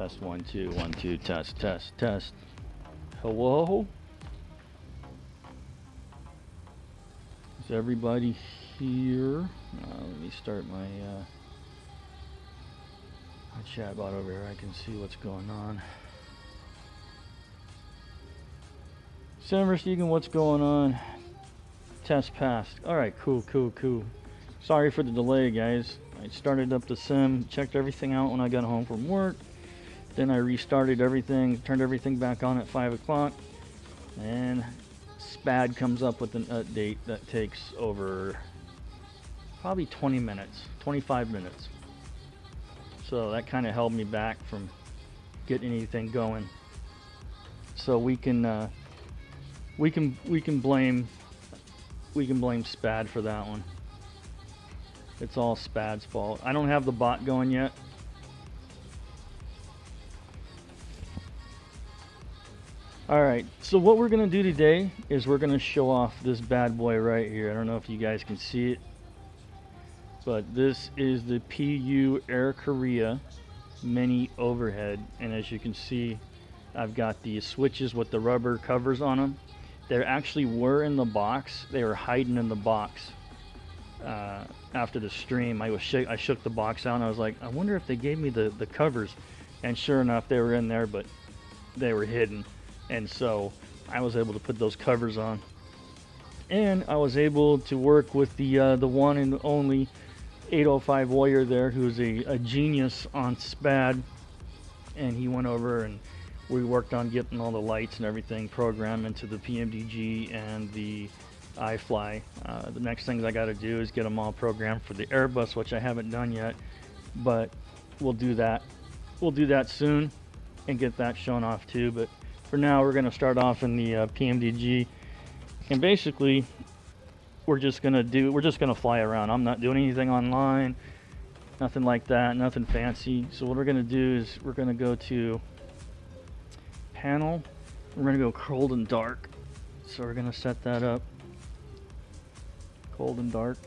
Test 1 2 1 2 test test test. Hello? Is everybody here? Let me start my chat bot over here. I can see what's going on. Senator Stegan, what's going on? Test passed. Alright, cool. Sorry for the delay, guys. I started up the sim, checked everything out when I got home from work. Then I restarted everything, turned everything back on at 5 o'clock. And SPAD comes up with an update that takes over probably 20 minutes, 25 minutes. So that kind of held me back from getting anything going. So we can blame SPAD for that one. It's all SPAD's fault. I don't have the bot going yet. Alright, so what we're going to do today is we're going to show off this bad boy right here. I don't know if you guys can see it, but this is the PU Air Korea Mini Overhead. And as you can see, I've got the switches with the rubber covers on them. They actually were in the box. They were hiding in the box. After the stream, I shook the box out and I was like, I wonder if they gave me the covers. And sure enough, they were in there, but they were hidden. And so I was able to put those covers on. And I was able to work with the one and only 805 Warrior there, who's a genius on SPAD. And he went over and we worked on getting all the lights and everything programmed into the PMDG and the iFly. The next things I got to do is get them all programmed for the Airbus, which I haven't done yet, but we'll do that. We'll do that soon and get that shown off too. But for now, we're going to start off in the PMDG, and basically, we're just going to fly around. I'm not doing anything online, nothing like that, nothing fancy. So what we're going to do is we're going to go to panel. We're going to go cold and dark. So we're going to set that up. Cold and dark.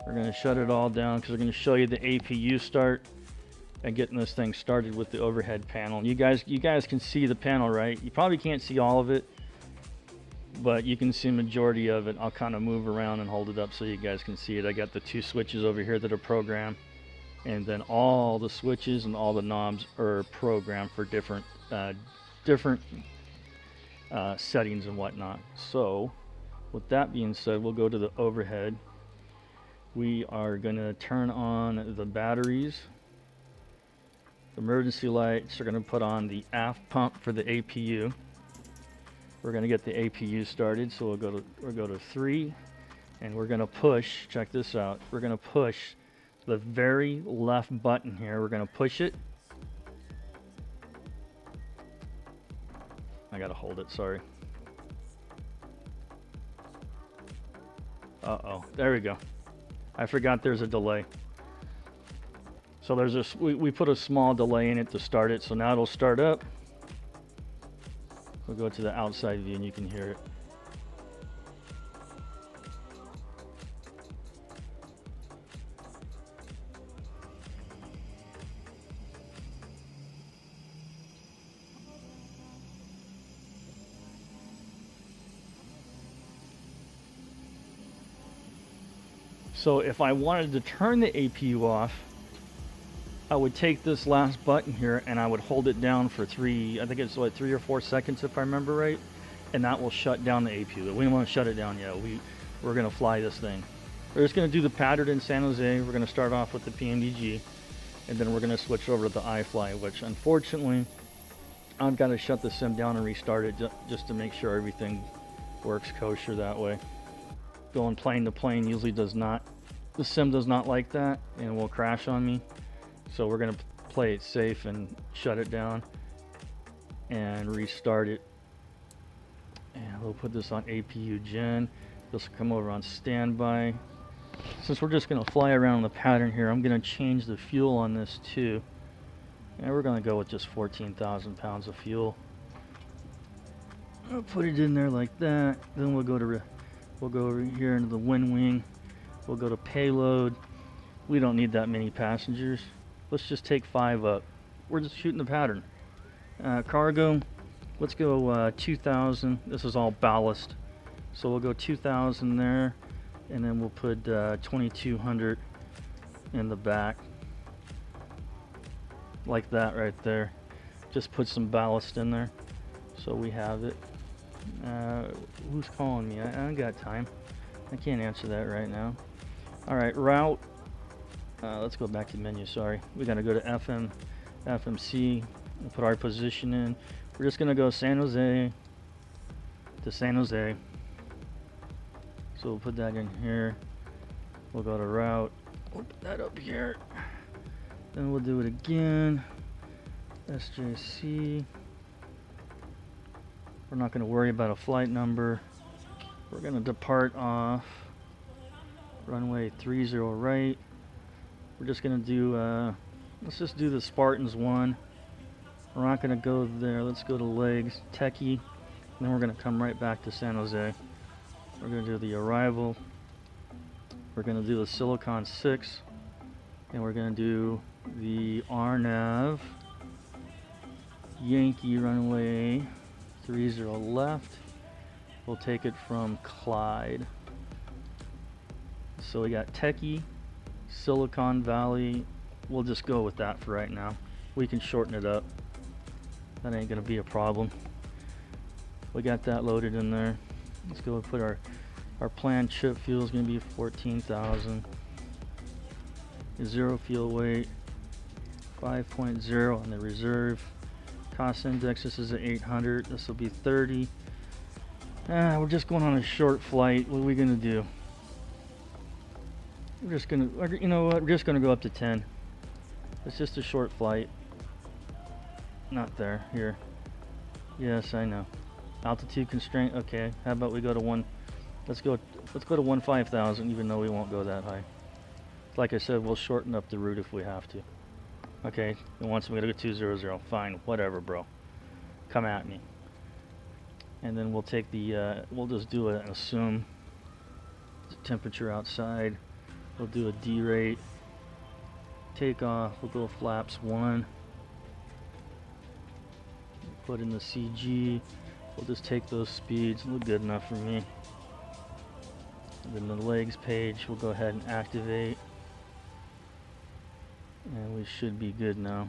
We're going to shut it all down because we're going to show you the APU start and getting this thing started with the overhead panel. You guys can see the panel, right? You probably can't see all of it, but you can see majority of it. I'll kind of move around and hold it up so you guys can see it. I got the two switches over here that are programmed, and then all the switches and all the knobs are programmed for different settings and whatnot. So with that being said, we'll go to the overhead. We are going to turn on the batteries. The emergency lights are going to put on the aft pump for the APU. We're going to get the APU started, so we'll go to 3, and we're going to push. Check this out. We're going to push the very left button here. We're going to push it. I got to hold it. Sorry. Uh-oh. There we go. I forgot there's a delay. So there's we put a small delay in it to start it, so now it'll start up. We'll go to the outside view and you can hear it. So if I wanted to turn the APU off, I would take this last button here and I would hold it down for 3 or 4 seconds if I remember right, and that will shut down the APU. We don't want to shut it down yet. We're going to fly this thing. We're just going to do the pattern in San Jose. We're going to start off with the PMDG, and then we're going to switch over to the iFly, which unfortunately I've got to shut the sim down and restart it just to make sure everything works kosher that way. Going plane to plane usually does not, the sim does not like that and it will crash on me. So we're going to play it safe and shut it down and restart it. And we'll put this on APU Gen. This will come over on standby. Since we're just going to fly around the pattern here, I'm going to change the fuel on this too. And we're going to go with just 14,000 pounds of fuel. I'll put it in there like that. Then we'll go over here into the wind wing. We'll go to payload. We don't need that many passengers. Let's just take 5 up. We're just shooting the pattern. Cargo, let's go 2,000. This is all ballast. So we'll go 2,000 there, and then we'll put 2,200 in the back. Like that right there. Just put some ballast in there so we have it. Who's calling me? I ain't got time. I can't answer that right now. Alright, route. Let's go back to the menu, sorry. We gotta go to FMC. We'll put our position in. We're just gonna go San Jose to San Jose. So we'll put that in here. We'll go to route. We'll put that up here. Then we'll do it again. SJC. We're not gonna worry about a flight number. We're gonna depart off runway 30 right. We're just gonna do, let's just do the Spartans 1. We're not gonna go there. Let's go to legs, Techie. And then we're gonna come right back to San Jose. We're gonna do the arrival. We're gonna do the Silicon 6. And we're gonna do the RNAV Yankee runway 30 left. We'll take it from Clyde. So we got Techie, Silicon Valley. We'll just go with that for right now. We can shorten it up. That ain't gonna be a problem. We got that loaded in there. Let's go and put our planned trip fuel is gonna be 14,000. Zero fuel weight, 5.0 on the reserve. Cost index, this is at 800. This will be 30. We're just going on a short flight. What are we gonna do? We're just gonna, you know what? We're just gonna go up to 10. It's just a short flight. Not there. Here. Yes, I know. Altitude constraint. Okay. How about we go to one? Let's go to 15,000. Even though we won't go that high. Like I said, we'll shorten up the route if we have to. Okay. And once we're gonna go 200. Fine. Whatever, bro. Come at me. And then we'll take the. We'll just do an assume the temperature outside. We'll do a D rate. Take off. We'll go flaps 1. Put in the CG. We'll just take those speeds. Look good enough for me. And then the legs page, we'll go ahead and activate. And we should be good now.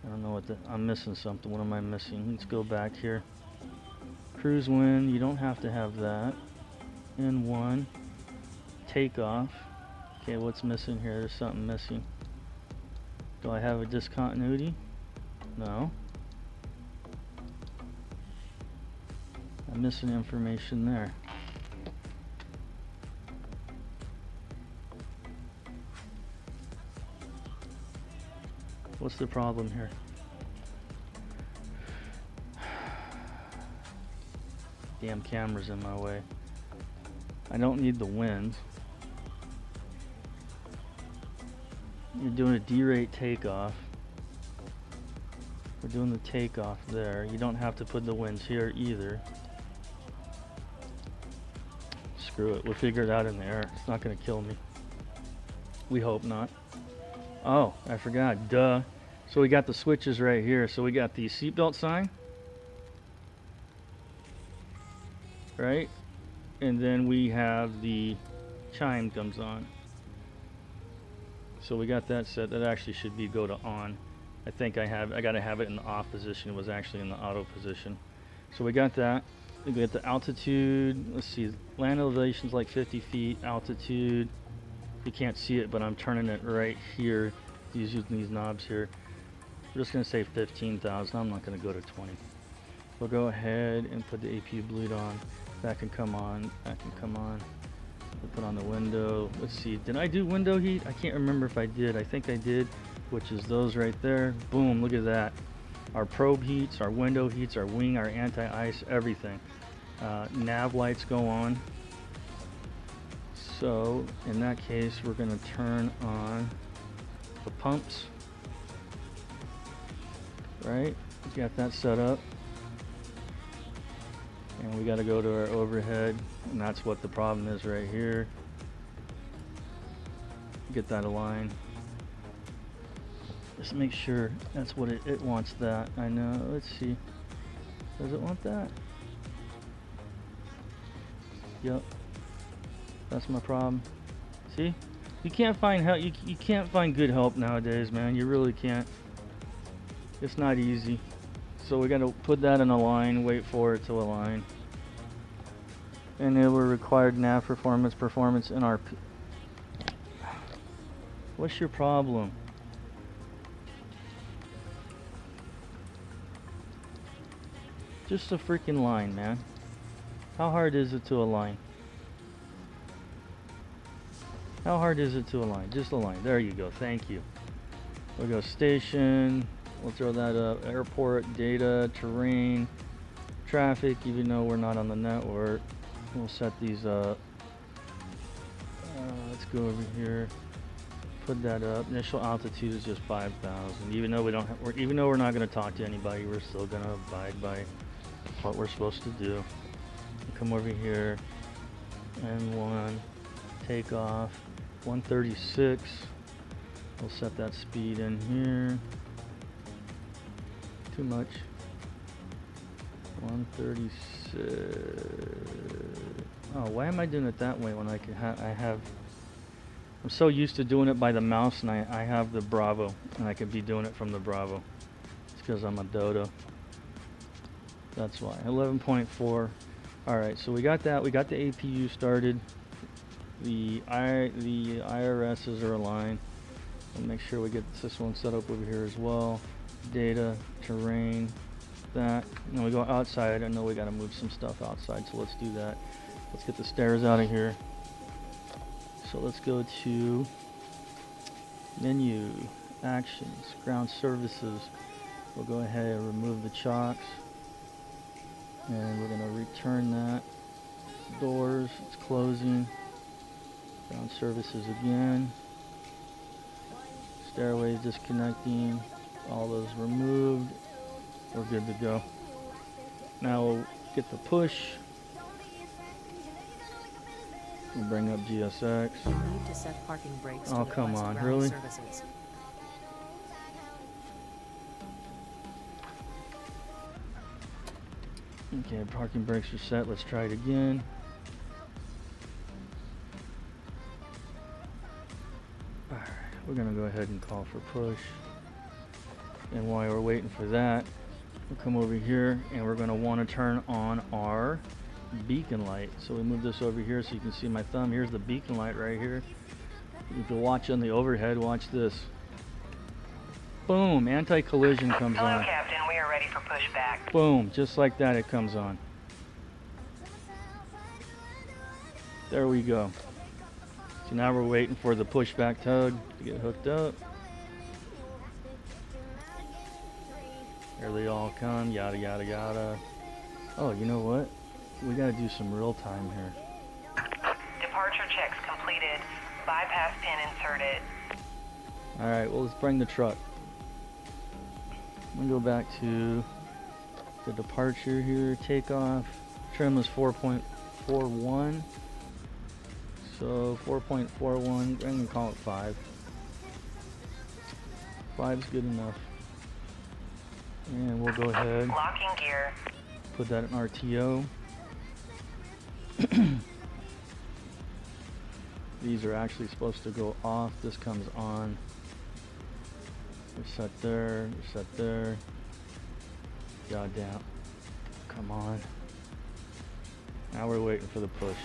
I don't know what I'm missing something. What am I missing? Let's go back here. Cruise wind, you don't have to have that. N1. Takeoff. Okay, what's missing here? There's something missing. Do I have a discontinuity? No. I'm missing information there. What's the problem here? Damn camera's in my way. I don't need the wind. You're doing a D-rate takeoff. We're doing the takeoff there. You don't have to put the winds here either. Screw it. We'll figure it out in the air. It's not going to kill me. We hope not. Oh, I forgot. Duh. So we got the switches right here. So we got the seatbelt sign. Right? And then we have the chime comes on. So we got that set. That actually should be go to on. I think I gotta have it in the off position. It was actually in the auto position. So we got that. We got the altitude. Let's see. Land elevation is like 50 feet. Altitude. You can't see it, but I'm turning it right here. Using these knobs here. We're just gonna say 15,000. I'm not gonna go to 20. We'll go ahead and put the APU bleed on. That can come on. That can come on. We'll put on the window. Let's see. Did I do window heat? I can't remember if I did. I think I did, which is those right there. Boom. Look at that. Our probe heats, our window heats, our wing, our anti-ice, everything. Nav lights go on. So in that case, we're going to turn on the pumps. Right? We got that set up. And we got to go to our overhead, and that's what the problem is right here. Get that aligned. Just make sure that's what it wants. That I know. Let's see. Does it want that? Yep. That's my problem. See? You can't find help. You can't find good help nowadays, man. You really can't. It's not easy. So we gotta put that in a line, wait for it to align. And it will require nav performance in our... What's your problem? Just a freaking line, man. How hard is it to align? How hard is it to align? Just align. There you go. Thank you. We'll go station. We'll throw that up. Airport, data, terrain, traffic, even though we're not on the network. We'll set these up. Let's go over here. Put that up. Initial altitude is just 5,000. Even though we don't, even though we're not going to talk to anybody, we're still going to abide by what we're supposed to do. Come over here. N1. Take off. 136. We'll set that speed in here. Too much. 136. Oh, why am I doing it that way when I can I'm so used to doing it by the mouse, and I have the Bravo, and I could be doing it from the Bravo. It's because I'm a dodo. That's why. 11.4. Alright, so we got that. We got the APU started. The IRSs are aligned. And make sure we get this one set up over here as well. Data, terrain, that. And then we go outside. I know we got to move some stuff outside, so let's do that. Let's get the stairs out of here. So let's go to menu, actions, ground services. We'll go ahead and remove the chocks. And we're going to return that. Doors, it's closing. Ground services again. Stairways disconnecting. All those removed. We're good to go. Now we'll get the push. We'll bring up GSX. Need to set parking brakes Oh, to come request on, ground really? services. Okay, parking brakes are set. Let's try it again. Alright, we're gonna go ahead and call for push. And while we're waiting for that, we'll come over here and we're gonna want to turn on our beacon light. So we move this over here so you can see my thumb. Here's the beacon light right here. If you watch on the overhead, watch this. Boom, anti-collision comes Hello, on. Captain. We are ready for pushback. Boom, just like that it comes on. There we go. So now we're waiting for the pushback tug to get hooked up. Here they all come, yada yada yada. Oh, you know what? We gotta do some real time here. Departure checks completed. Bypass pin inserted. Alright, well, let's bring the truck. I'm gonna go back to the departure here, takeoff. Trim was 4.41. So 4.41, I'm gonna call it 5. 5's good enough. And we'll go ahead, Locking gear. put that in RTO. These are actually supposed to go off. This comes on. They're set there, they're set there. God damn. Come on. Now we're waiting for the push.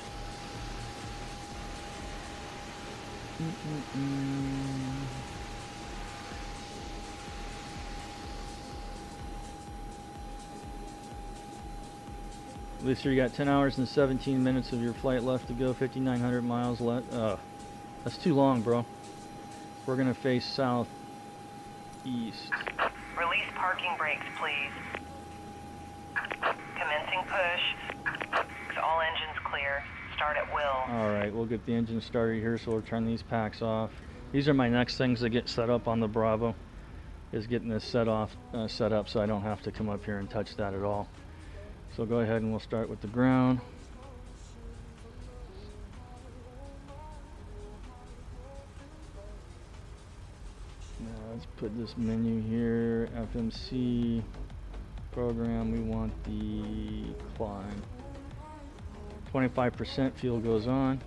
At least you got 10 hours and 17 minutes of your flight left to go, 5,900 miles left. That's too long, bro. We're gonna face southeast. Release parking brakes, please. Commencing push. All engines clear. Start at will. Alright, we'll get the engine started here, so we'll turn these packs off. These are my next things to get set up on the Bravo, is getting this set up so I don't have to come up here and touch that at all. So go ahead and we'll start with the ground. Now let's put this menu here, FMC program, we want the climb. 25% fuel goes on.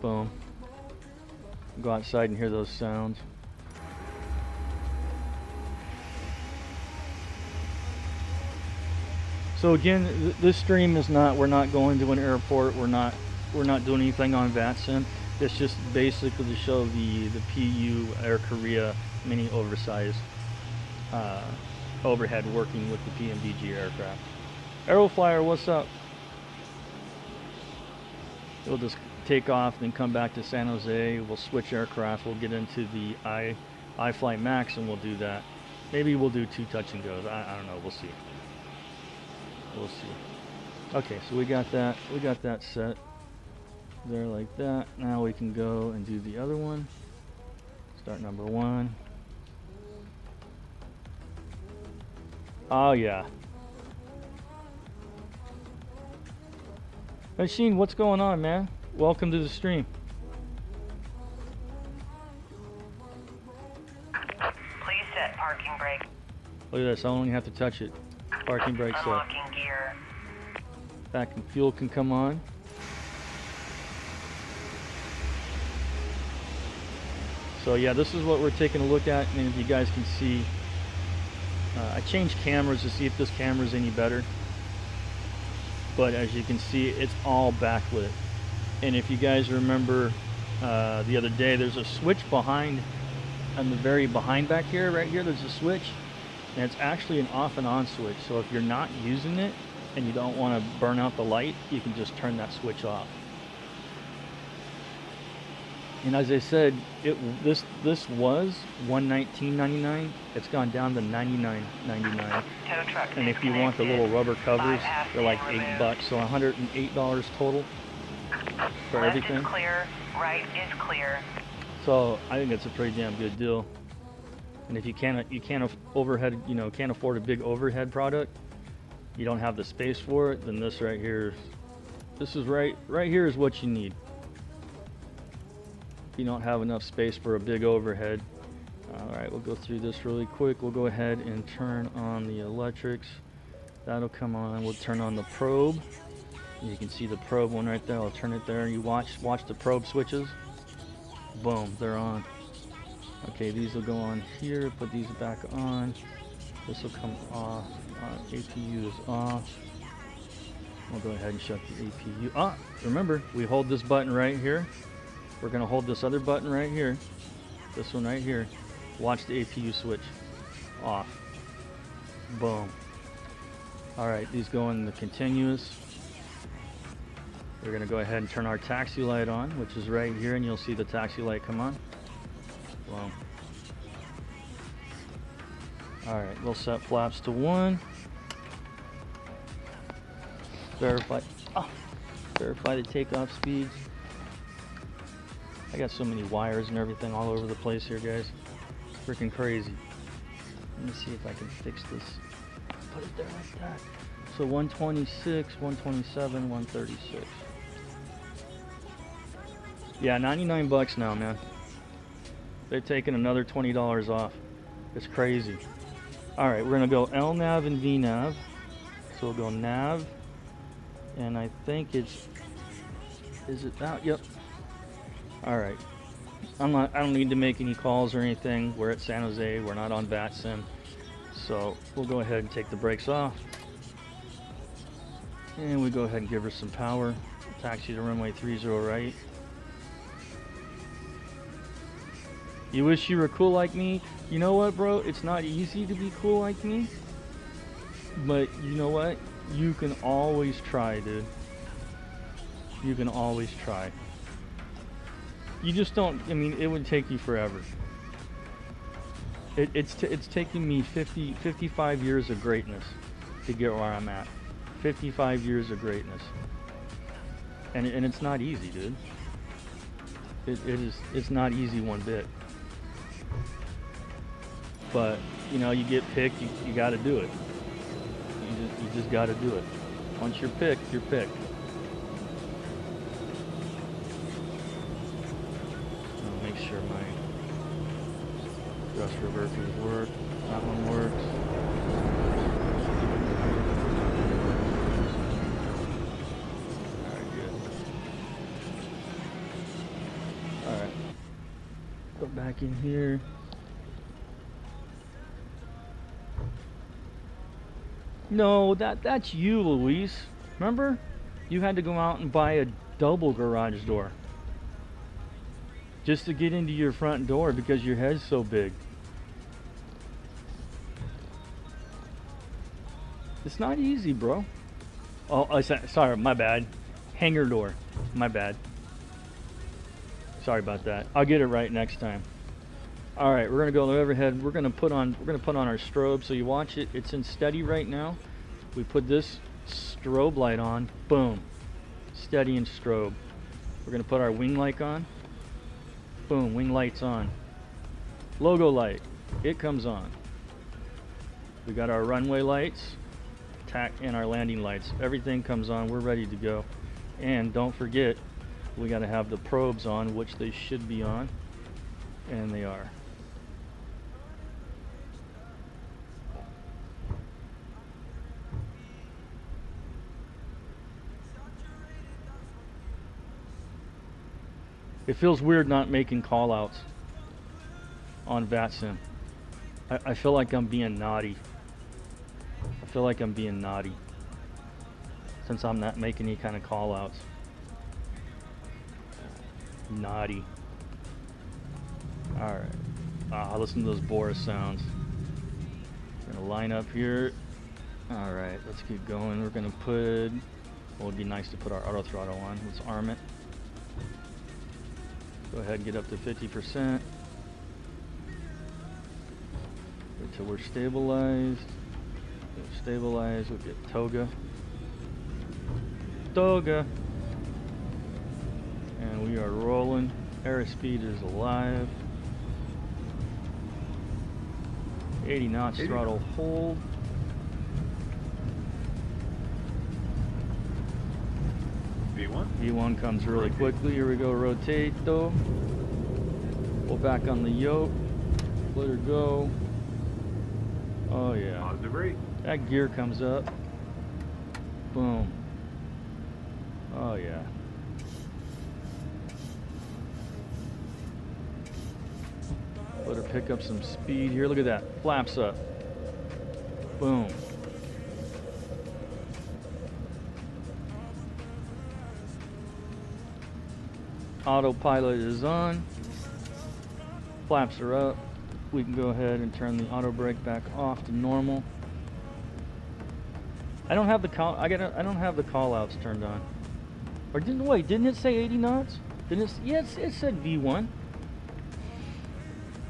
Boom. Go outside and hear those sounds. So again, this stream is not, we're not going to an airport, we're not doing anything on VATSIM. It's just basically to show the PU Air Korea mini oversized overhead working with the PMDG aircraft. Aeroflyer, what's up? We'll just take off, then come back to San Jose. We'll switch aircraft. We'll get into the iFlight Max, and we'll do that. Maybe we'll do 2 touch and goes. I don't know. We'll see. We'll see. Okay, so we got that. We got that set there like that. Now we can go and do the other one. Start number 1. Oh yeah. Machine, what's going on, man? Welcome to the stream. Please set parking brake. Look at this, I only have to touch it. Parking brake set. Unlocking gear. Back and fuel can come on. So yeah, this is what we're taking a look at, and if you guys can see, I changed cameras to see if this camera is any better. But as you can see, it's all backlit. And if you guys remember the other day, there's a switch behind, on the very behind back here, right here, there's a switch. And it's actually an off and on switch. So if you're not using it and you don't want to burn out the light, you can just turn that switch off. And as I said, this was $119.99. It's gone down to $99.99. Tow truck And if you want the little rubber covers, they're like $8, so $108 total for Left everything. is clear, right is clear. So I think it's a pretty damn good deal. And if you can't overhead, can't afford a big overhead product, you don't have the space for it, then this right here, this is right here is what you need. You don't have enough space for a big overhead. All right, we'll go through this really quick. We'll go ahead and turn on the electrics. That'll come on. We'll turn on the probe. You can see the probe one right there. I'll turn it there. You watch the probe switches. Boom, they're on. Okay, these will go on here. Put these back on. This will come off. APU is off. We'll go ahead and shut the APU. Remember, we hold this button right here. We're going to hold this other button right here. This one right here. Watch the APU switch. Off. Boom. Alright, these go in the continuous. We're going to go ahead and turn our taxi light on, which is right here, and you'll see the taxi light come on. Boom. Alright, we'll set flaps to 1. Verify the takeoff speeds. I got so many wires and everything all over the place here, guys. Freaking crazy. Let me see if I can fix this. Put it there like that. So 126, 127, 136. Yeah, 99 bucks now, man. They're taking another $20 off. It's crazy. Alright, we're gonna go LNAV and VNAV. So we'll go nav. And I think is it that? Yep. Alright. I don't need to make any calls or anything. We're at San Jose. We're not on VATSIM. So we'll go ahead and take the brakes off. And we go ahead and give her some power. Taxi to runway 30 right. You wish you were cool like me? You know what, bro? It's not easy to be cool like me. But you know what? You can always try, dude. You can always try. You just don't, I mean, it would take you forever. It's taking me 55 years of greatness to get where I'm at. 55 years of greatness. And it's not easy, dude. It's not easy one bit. But, you get picked, you gotta do it. You just gotta do it. Once you're picked, you're picked. Thrust reversers work. That one works. Alright, good. Alright. Go back in here. No, that's you, Luis. Remember? You had to go out and buy a double garage door. Just to get into your front door because your head's so big. It's not easy, bro. Oh, sorry, my bad. Hangar door. My bad. Sorry about that. I'll get it right next time. All right, we're gonna go overhead. We're gonna put on our strobe. So you watch it. It's in steady right now. We put this strobe light on. Boom. Steady and strobe. We're gonna put our wing light on. Boom. Wing light's on. Logo light. It comes on. We got our runway lights, tack, and our landing lights. Everything comes on. We're ready to go. And don't forget, we got to have the probes on, which they should be on, and they are. It feels weird not making call outs on VATSIM. I feel like I'm being naughty. I feel like I'm being naughty since I'm not making any kind of call outs. Naughty. Alright. Listen to those Boris sounds. We're gonna line up here. Alright, let's get going. We're gonna put, well, it'd be nice to put our auto throttle on. Let's arm it. Go ahead and get up to 50%. Until we're stabilized. We'll get Toga. And we are rolling. Airspeed is alive. 80 knots throttle hold. V1 comes really quickly. Here we go, rotate though. Pull back on the yoke. Let her go. Oh yeah. Positive rate. That gear comes up. Boom. Oh yeah. Let her pick up some speed here. Look at that. Flaps up. Boom. Autopilot is on. Flaps are up. We can go ahead and turn the auto brake back off to normal. I don't have the I don't have the call outs turned on. Or didn't it say 80 knots? Didn't it? Yes, it said V1.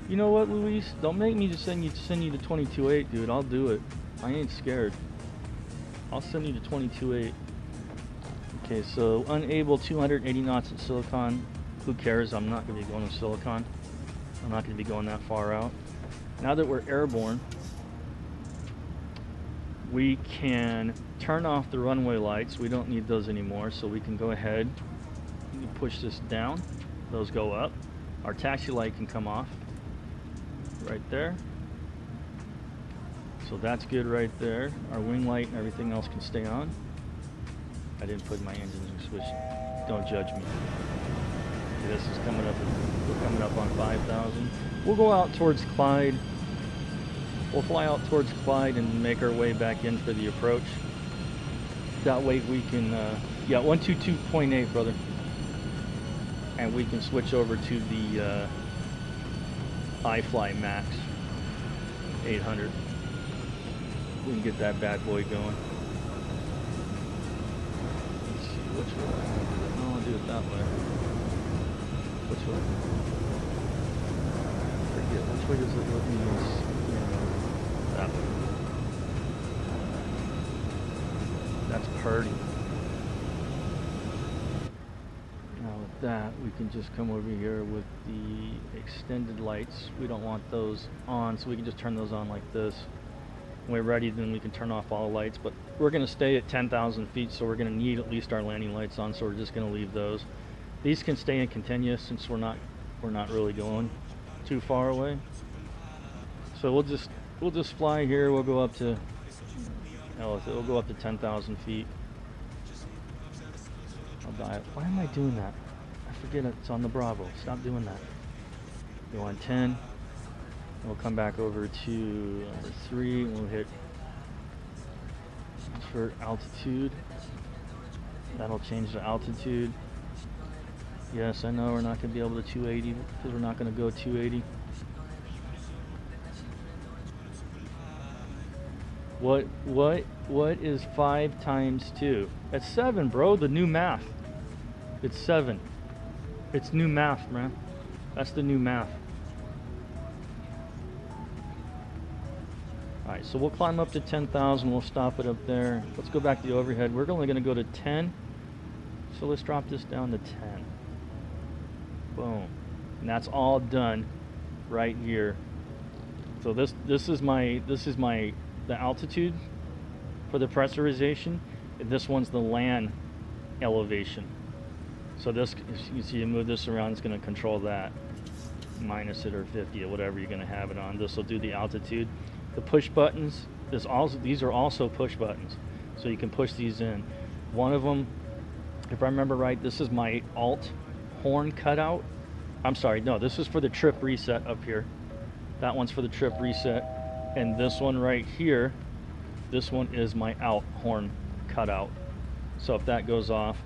You know what, Luis? Don't make me just send you to 22.8, dude. I'll do it. I ain't scared. I'll send you to 22.8. Okay, so unable 280 knots at Silicon. Who cares? I'm not going to be going to Silicon. I'm not going to be going that far out. Now that we're airborne, we can turn off the runway lights. We don't need those anymore, so we can go ahead and push this down. Those go up. Our taxi light can come off right there. So that's good right there. Our wing light and everything else can stay on. I didn't put my engine switch. Don't judge me. Okay, this is coming up. We're coming up on 5,000. We'll go out towards Clyde. We'll fly out towards Clyde and make our way back in for the approach. That way we can, yeah, 122.8, brother. And we can switch over to the iFly Max 800. We can get that bad boy going. Let's see, which way? I don't want to do it that way. Which way? I forget. Which way does it look in this? That way. That's purdy. Now with that, we can just come over here with the extended lights. We don't want those on, so we can just turn those on like this. When we're ready, then we can turn off all the lights. But we're going to stay at 10,000 feet, so we're going to need at least our landing lights on. So we're just going to leave those. These can stay in continuous since we're not really going too far away. So we'll just fly here. We'll go up to we'll go up to 10,000 feet. I'll die. Why am I doing that? I forget it's on the Bravo. Stop doing that. Go on 10. We'll come back over to number 3 and we'll hit for altitude. That'll change the altitude. Yes, I know we're not going to be able to 280 because we're not going to go 280. What is 5 times 2? That's 7, bro. The new math. It's 7. It's new math, man. That's the new math. Alright, so we'll climb up to 10,000. We'll stop it up there. Let's go back to the overhead. We're only going to go to 10. So let's drop this down to 10. Boom. And that's all done right here. So this is the altitude for the pressurization, and this one's the land elevation. So this, you see, you move this around, it's going to control that, minus it or 50 or whatever you're going to have it on. This will do the altitude. The push buttons, these are also push buttons, so you can push these in. One of them, if I remember right, this is my alt horn cutout. I'm sorry, no, this is for the trip reset up here. That one's for the trip reset. And this one right here, this one is my out horn cutout. So if that goes off,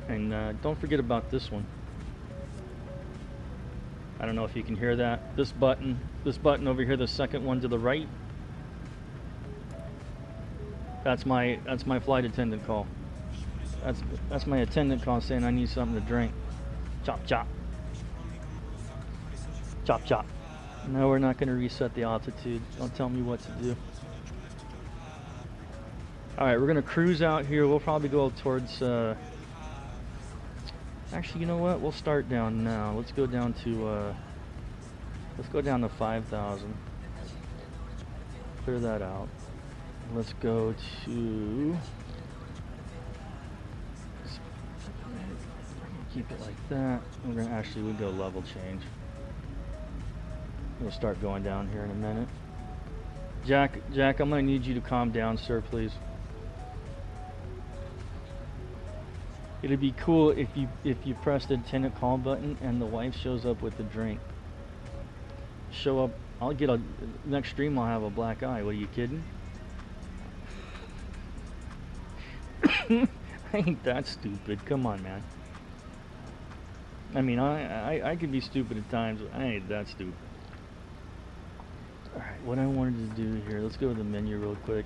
and don't forget about this one. I don't know if you can hear that. This button over here, the second one to the right. That's my flight attendant call. That's my attendant call saying I need something to drink. Chop chop. Chop chop. No, we're not going to reset the altitude. Don't tell me what to do. Alright, we're going to cruise out here. We'll probably go towards... Actually, you know what? We'll start down now. Let's go down to... let's go down to 5,000. Clear that out. Let's go to... Keep it like that. We're going to actually, we'll go level change. We'll start going down here in a minute. Jack, I'm going to need you to calm down, sir, please. It'd be cool if you press the attendant call button and the wife shows up with the drink. Show up. I'll get a next stream. I'll have a black eye. What are you kidding? I ain't that stupid. Come on, man. I mean, I could be stupid at times. But I ain't that stupid. Alright, what I wanted to do here, let's go to the menu real quick.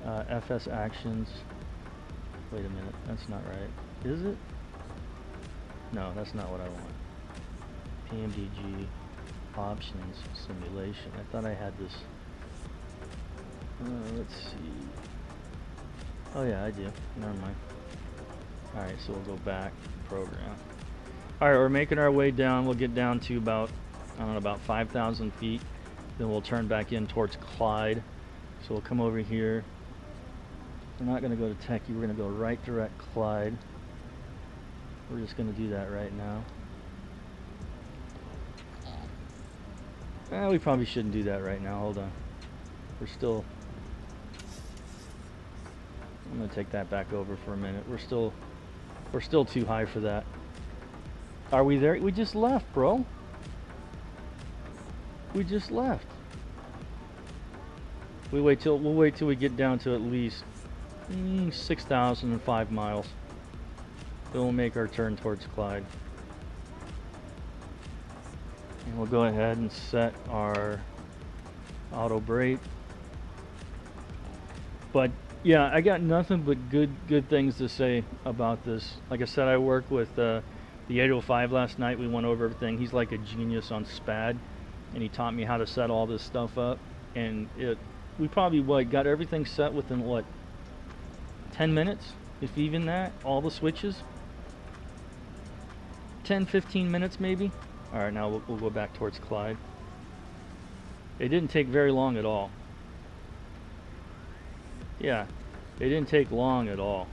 FS Actions. Wait a minute, that's not right. Is it? No, that's not what I want. PMDG Options Simulation. I thought I had this. Let's see. Oh yeah, I do. Never mind. Alright, so we'll go back. Program. Alright, we're making our way down. We'll get down to about, I don't know, about 5,000 feet. Then we'll turn back in towards Clyde. So we'll come over here. We're not going to go to Techie. We're going to go right direct Clyde. We're just going to do that right now. We probably shouldn't do that right now. Hold on. We're still... I'm going to take that back over for a minute. We're still too high for that. Are we there? We just left, bro. We just left. We'll wait till we get down to at least 6,005 miles. Then we'll make our turn towards Clyde. And we'll go ahead and set our auto brake. But yeah, I got nothing but good things to say about this. Like I said, I worked with the 805 last night. We went over everything. He's like a genius on SPAD. And he taught me how to set all this stuff up, and we probably got everything set within 10 minutes, if even that, all the switches. 10-15 minutes maybe. All right, now we'll go back towards Clyde. It didn't take very long at all. Yeah, it didn't take long at all.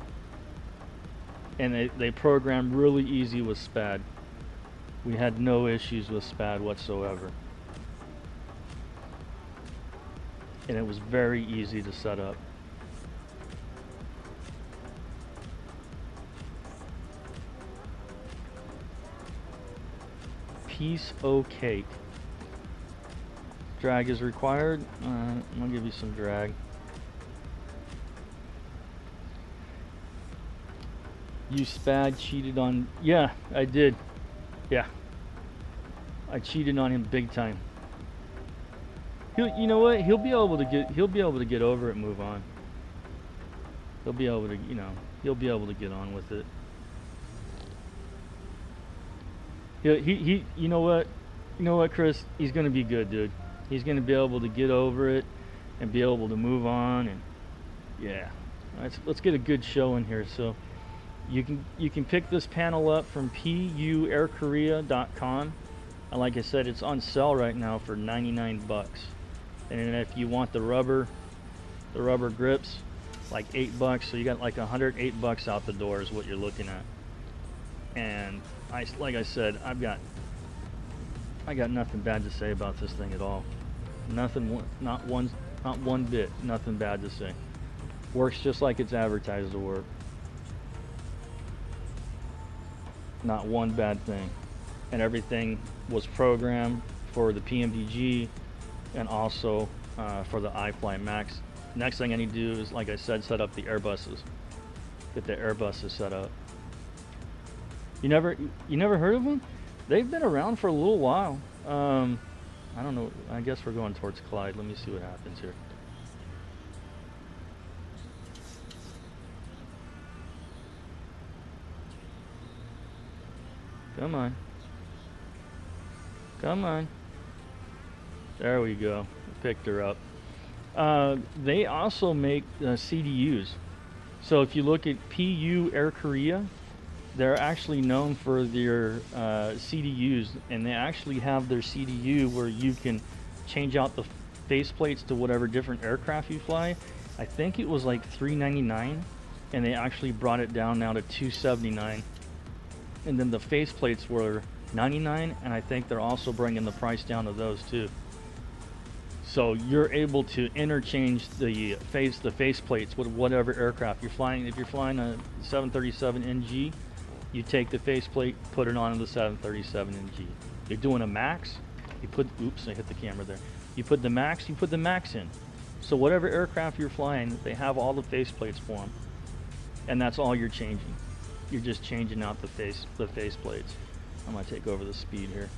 And they programmed really easy with SPAD. We had no issues with SPAD whatsoever. and it was very easy to set up. Piece o' cake. Drag is required. I'll give you some drag. You Spad cheated on. Yeah, I did. Yeah, I cheated on him big time. You know what? He'll be able to get over it, and move on. He'll be able to, he'll be able to get on with it. He you know what, Chris? He's gonna be good, dude. He's gonna be able to get over it and be able to move on, and yeah. Let's get a good show in here. So you can pick this panel up from puairkorea.com. And like I said, it's on sale right now for 99 bucks. And then if you want the rubber grips, like $8. So you got like 108 bucks out the door is what you're looking at. And like I said, I got nothing bad to say about this thing at all. Nothing, not one bit, nothing bad to say. Works just like it's advertised to work. Not one bad thing. And everything was programmed for the PMDG and also for the iFly Max. Next thing I need to do is, like I said, set up the Airbuses. Get the Airbuses set up. You never heard of them? They've been around for a little while. I don't know. I guess we're going towards Clyde. Let me see what happens here. Come on. Come on. There we go. Picked her up. They also make CDUs. So if you look at PU Air Korea, they're actually known for their CDUs, and they actually have their CDU where you can change out the faceplates to whatever different aircraft you fly. I think it was like $3.99, and they actually brought it down now to $2.79. And then the faceplates were $99, and I think they're also bringing the price down to those too. So you're able to interchange the faceplates with whatever aircraft you're flying. If you're flying a 737 NG, you take the faceplate, put it on the 737 NG. You're doing a Max, oops, I hit the camera there. You put the Max in. So whatever aircraft you're flying, they have all the faceplates for them, and that's all you're changing. You're just changing out the faceplates. I'm gonna take over the speed here.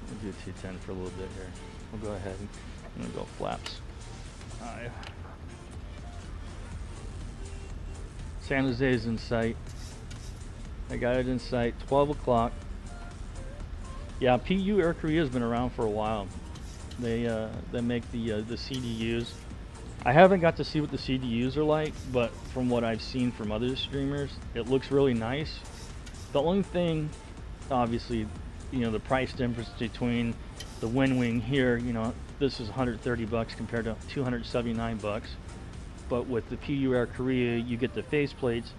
We'll do 210 for a little bit here. We'll go ahead and go flaps. San Jose is in sight. I got it in sight. 12 o'clock. Yeah, PU Air Korea has been around for a while. They make the CDUs. I haven't got to see what the CDUs are like, but from what I've seen from other streamers, it looks really nice. The only thing, obviously, the price difference between the WinWing here, this is 130 bucks compared to 279 bucks. But with the PU Air Korea, you get the faceplates.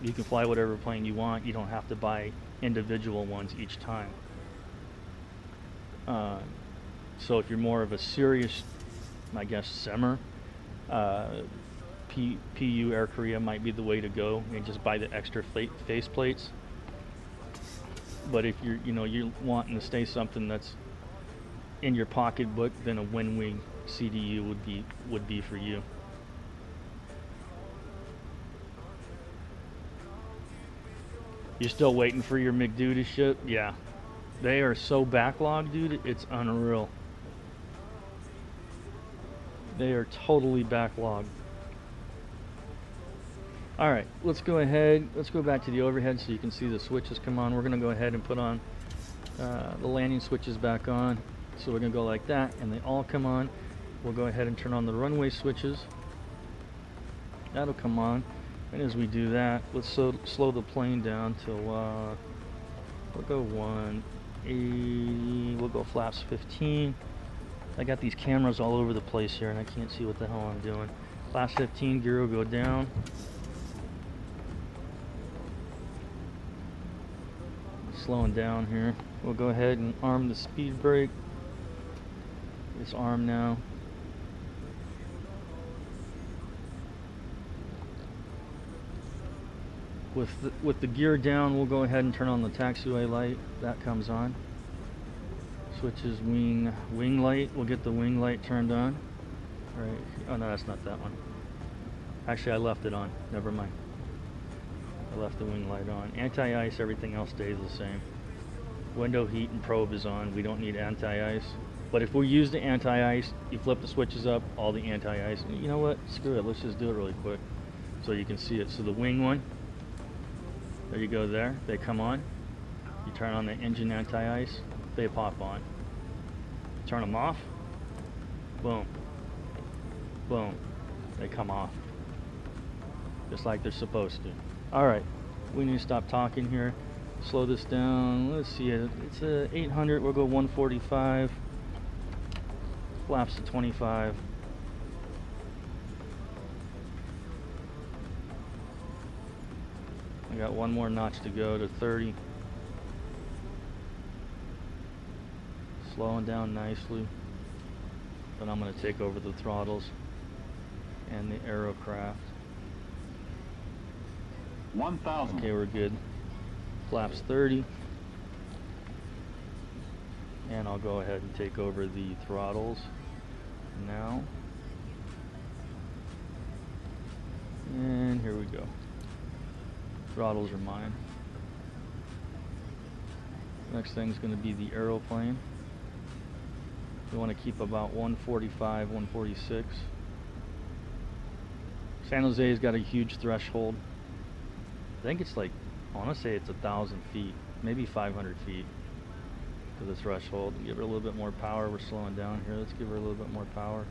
You can fly whatever plane you want. You don't have to buy individual ones each time. So if you're more of a serious, I guess, simmer, PU Air Korea might be the way to go, and just buy the extra faceplates. But if you're wanting to stay something that's in your pocketbook, then a WinWing CDU would be for you. You're still waiting for your McDo to ship? Yeah. They are so backlogged, dude, it's unreal. They are totally backlogged. Alright, let's go ahead. Let's go back to the overhead so you can see the switches come on. We're going to go ahead and put on the landing switches back on. So we're going to go like that, and they all come on. We'll go ahead and turn on the runway switches. That'll come on. And as we do that, let's slow the plane down till, we'll go 180, we'll go flaps 15. I got these cameras all over the place here and I can't see what the hell I'm doing. Flaps 15, gear will go down. Slowing down here. We'll go ahead and arm the speed brake. this arm now. With the gear down, we'll go ahead and turn on the taxiway light. That comes on. Switches wing light. We'll get the wing light turned on. Right. Oh no, that's not that one. Actually, I left it on. Never mind. I left the wing light on. Anti-ice, everything else stays the same. Window heat and probe is on. We don't need anti-ice. But if we use the anti-ice, you flip the switches up, all the anti-ice. You know what? Screw it. Let's just do it really quick so you can see it. So the wing one, there you go there. They come on. You turn on the engine anti-ice. They pop on. Turn them off. Boom. Boom. They come off. Just like they're supposed to. Alright. We need to stop talking here. Slow this down. Let's see it. It's a 800. We'll go 145. Flaps to 25. I got one more notch to go to 30. Slowing down nicely. But I'm going to take over the throttles and the aerocraft. 1,000. Okay, we're good. Flaps 30. And I'll go ahead and take over the throttles now. And here we go. Throttles are mine. Next thing's going to be the aeroplane. We want to keep about 145, 146. San Jose's got a huge threshold. I think it's like, I want to say it's 1,000 feet, maybe 500 feet to the threshold. Give her a little bit more power. We're slowing down here. Let's give her a little bit more power.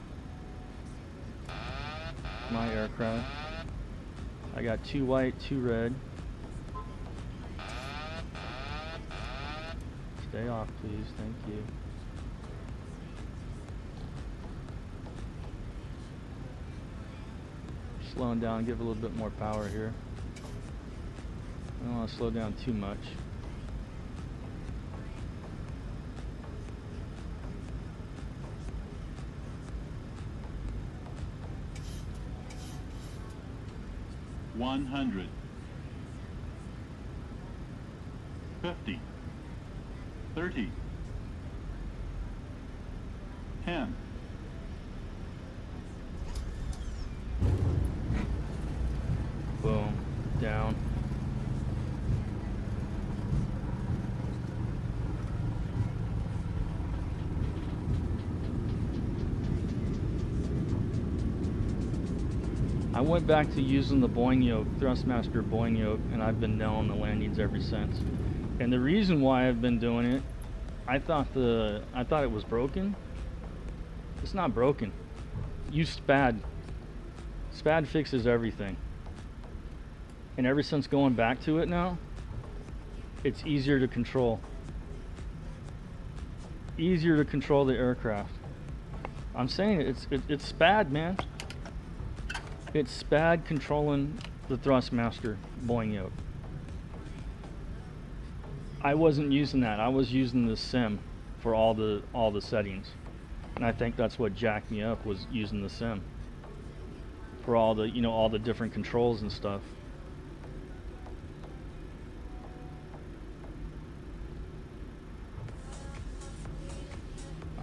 My aircraft. I got 2 white, 2 red. Stay off, please. Thank you. Slowing down, give a little bit more power here. I don't want to slow down too much. $100. 50. 30. 10. Boom. Down. I went back to using the Boeing yoke, Thrustmaster Boeing yoke, and I've been nailing the landings ever since. And the reason why I've been doing it, I thought it was broken. It's not broken. Use SPAD. SPAD fixes everything. And ever since going back to it now, it's easier to control. Easier to control the aircraft. I'm saying it's SPAD, man. It's SPAD controlling the Thrustmaster Boeing yoke. I wasn't using that. I was using the sim for all the settings. And I think that's what jacked me up, was using the sim for all the, all the different controls and stuff.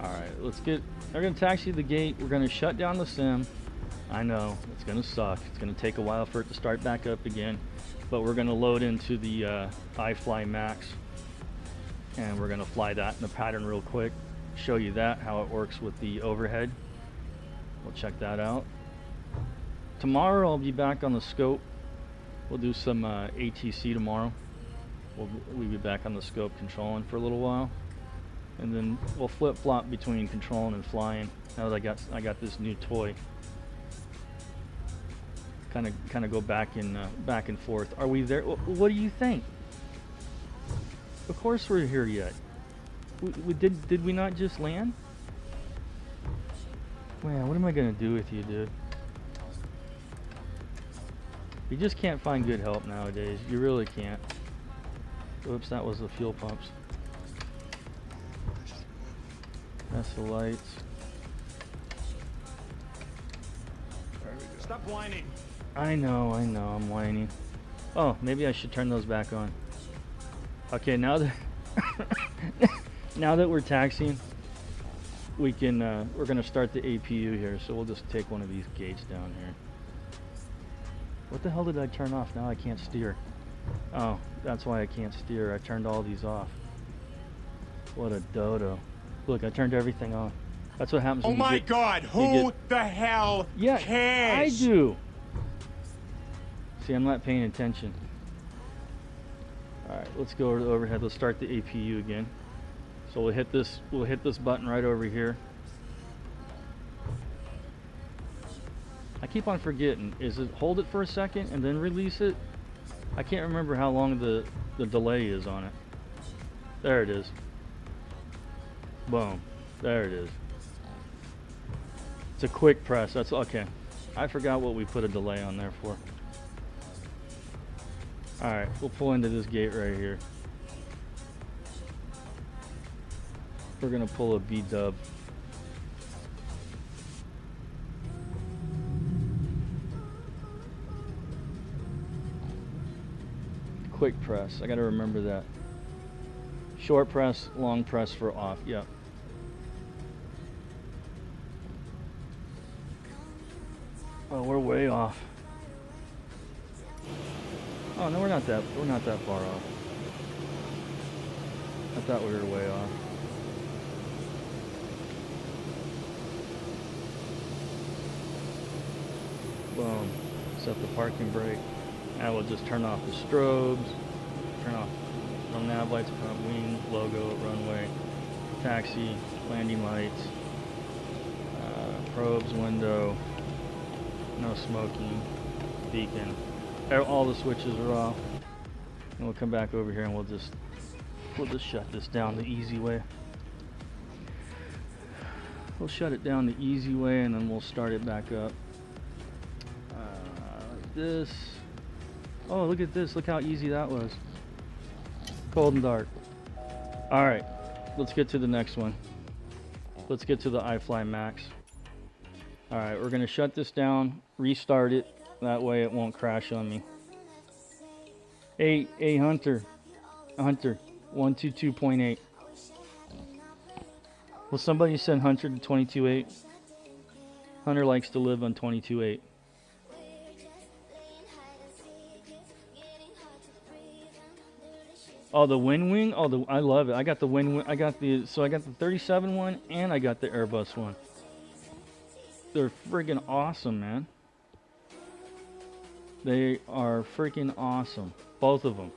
Alright, they're gonna taxi the gate. We're gonna shut down the sim. I know, it's gonna suck. It's gonna take a while for it to start back up again. But we're gonna load into the iFly Max. And we're gonna fly that in the pattern real quick. Show you that, how it works with the overhead. We'll check that out. Tomorrow I'll be back on the scope. We'll do some ATC tomorrow. We'll be back on the scope controlling for a little while. And then we'll flip-flop between controlling and flying. Now that I got this new toy. Kind of go back and forth. Are we there? What do you think? Of course we're here yet. Did we not just land? Man, what am I gonna do with you, dude? You just can't find good help nowadays. You really can't. Oops, that was the fuel pumps. That's the lights. Stop whining. I know, I'm whining. Oh, maybe I should turn those back on. Okay, now that now that we're taxiing, we can we're gonna start the APU here. So we'll just take one of these gates down here. What the hell did I turn off? Now I can't steer. Oh, that's why I can't steer. I turned all these off. What a dodo. Look, I turned everything on. That's what happens Oh when you my get, God! you Who get- the hell Yeah, cares? I do. See, I'm not paying attention. Alright, let's go over to the overhead. Let's start the APU again. So we'll hit this button right over here. I keep on forgetting. Is it hold it for a second and then release it? I can't remember how long the delay is on it. There it is. Boom. There it is. It's a quick press. That's okay. I forgot what we put a delay on there for. Alright, we'll pull into this gate right here. We're gonna pull a B-dub. Quick press. I gotta remember that. Short press, long press for off. Yep. Oh, we're way off. Oh no, we're not that far off. I thought we were way off. Boom. Set the parking brake. Now we'll just turn off the strobes. Turn off no nav lights, front wing, logo, runway, taxi, landing lights, probes, window, no smoking, beacon. All the switches are off. And we'll come back over here and we'll just shut this down the easy way. We'll shut it down the easy way and then we'll start it back up. Like this. Oh, look at this. Look how easy that was. Cold and dark. Alright, let's get to the next one. Let's get to the iFly Max. Alright, we're going to shut this down, restart it. That way it won't crash on me. Hey, Hunter. Hunter, 122.8. Will somebody send Hunter to 22.8? Hunter likes to live on 22.8. Oh, the WinWing? Oh, I love it. I got the WinWing. I got the 37 one and I got the Airbus one. They're freaking awesome, man. They are freaking awesome. Both of them.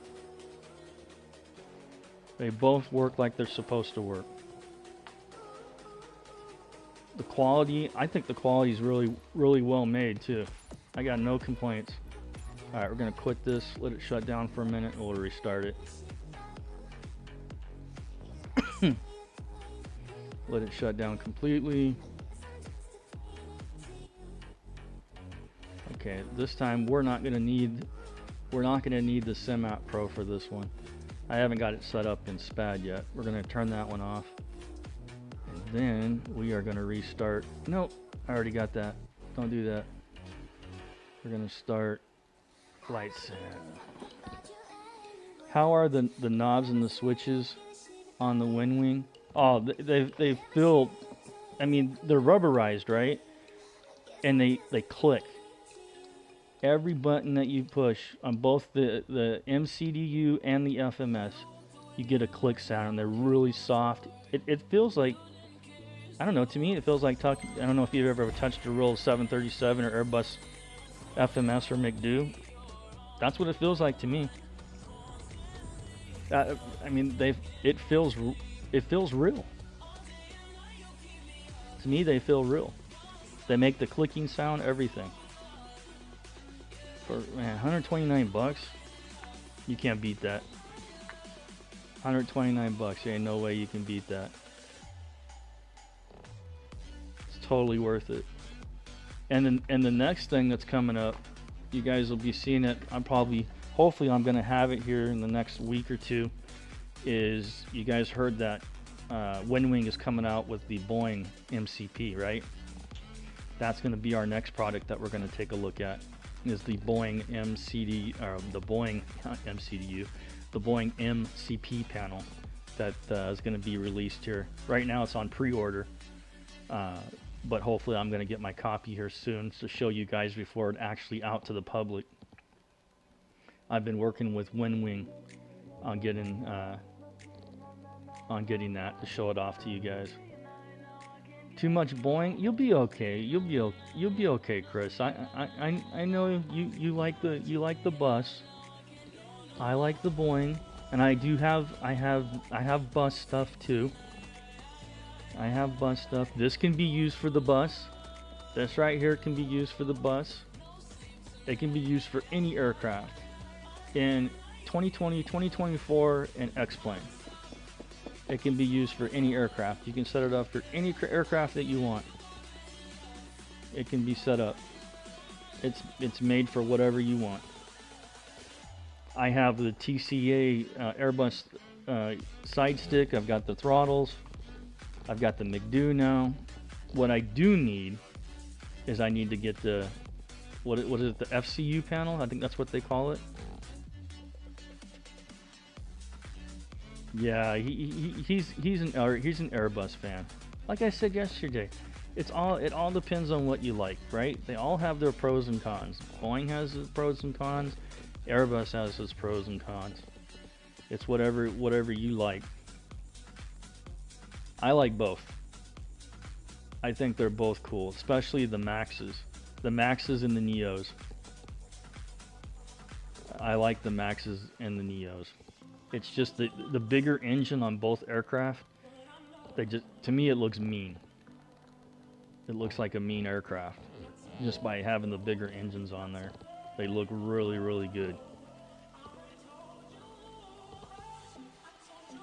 They both work like they're supposed to work. The quality, I think the quality is really, really well made too. I got no complaints. Alright, we're going to quit this, let it shut down for a minute, and we'll restart it. Let it shut down completely. Okay, this time we're not gonna need the SimApp Pro for this one. I haven't got it set up in SPAD yet. We're gonna turn that one off. And then we are gonna restart. Nope, I already got that. Don't do that. We're gonna start lights. How are the knobs and the switches on the WinWing? Oh, they feel, I mean, they're rubberized, right? And they click. Every button that you push on both the MCDU and the FMS, you get a click sound, and they're really soft. It feels like, I don't know, to me it feels like I don't know if you've ever touched a real 737 or Airbus FMS or McDo. That's what it feels like to me. I mean, it feels real. To me, they feel real. They make the clicking sound, everything. For, man, 129 bucks, you can't beat that. 129 bucks, there ain't no way you can beat that. It's totally worth it. And the next thing that's coming up, you guys will be seeing it. Hopefully I'm gonna have it here in the next week or two. Is you guys heard that WinWing is coming out with the Boeing MCP, right? That's going to be our next product that we're going to take a look at. Is the Boeing MCD, or the Boeing not MCDU, the Boeing MCP panel that is going to be released here. Right now it's on pre-order, but hopefully I'm going to get my copy here soon to show you guys before it's actually out to the public. I've been working with WinWing on getting that to show it off to you guys. Too much Boeing? You'll be okay. You'll be okay, Chris. I know you like the bus. I like the Boeing, and I have bus stuff too. I have bus stuff. This can be used for the bus. This right here can be used for the bus. It can be used for any aircraft in 2020, 2024, and X-Plane. It can be used for any aircraft. You can set it up for any aircraft that you want. It can be set up. It's made for whatever you want. I have the TCA Airbus side stick. I've got the throttles. I've got the McDo now. What I do need is I need to get the what is it, the FCU panel? I think that's what they call it. Yeah, he's an Airbus fan. Like I said yesterday, it all depends on what you like, right? They all have their pros and cons. Boeing has its pros and cons. Airbus has its pros and cons. It's whatever you like. I like both. I think they're both cool, especially the Maxes. The Maxes and the Neos. I like the Maxes and the Neos. It's just the bigger engine on both aircraft. To me, it looks mean. It looks like a mean aircraft, just by having the bigger engines on there. They look really, really good.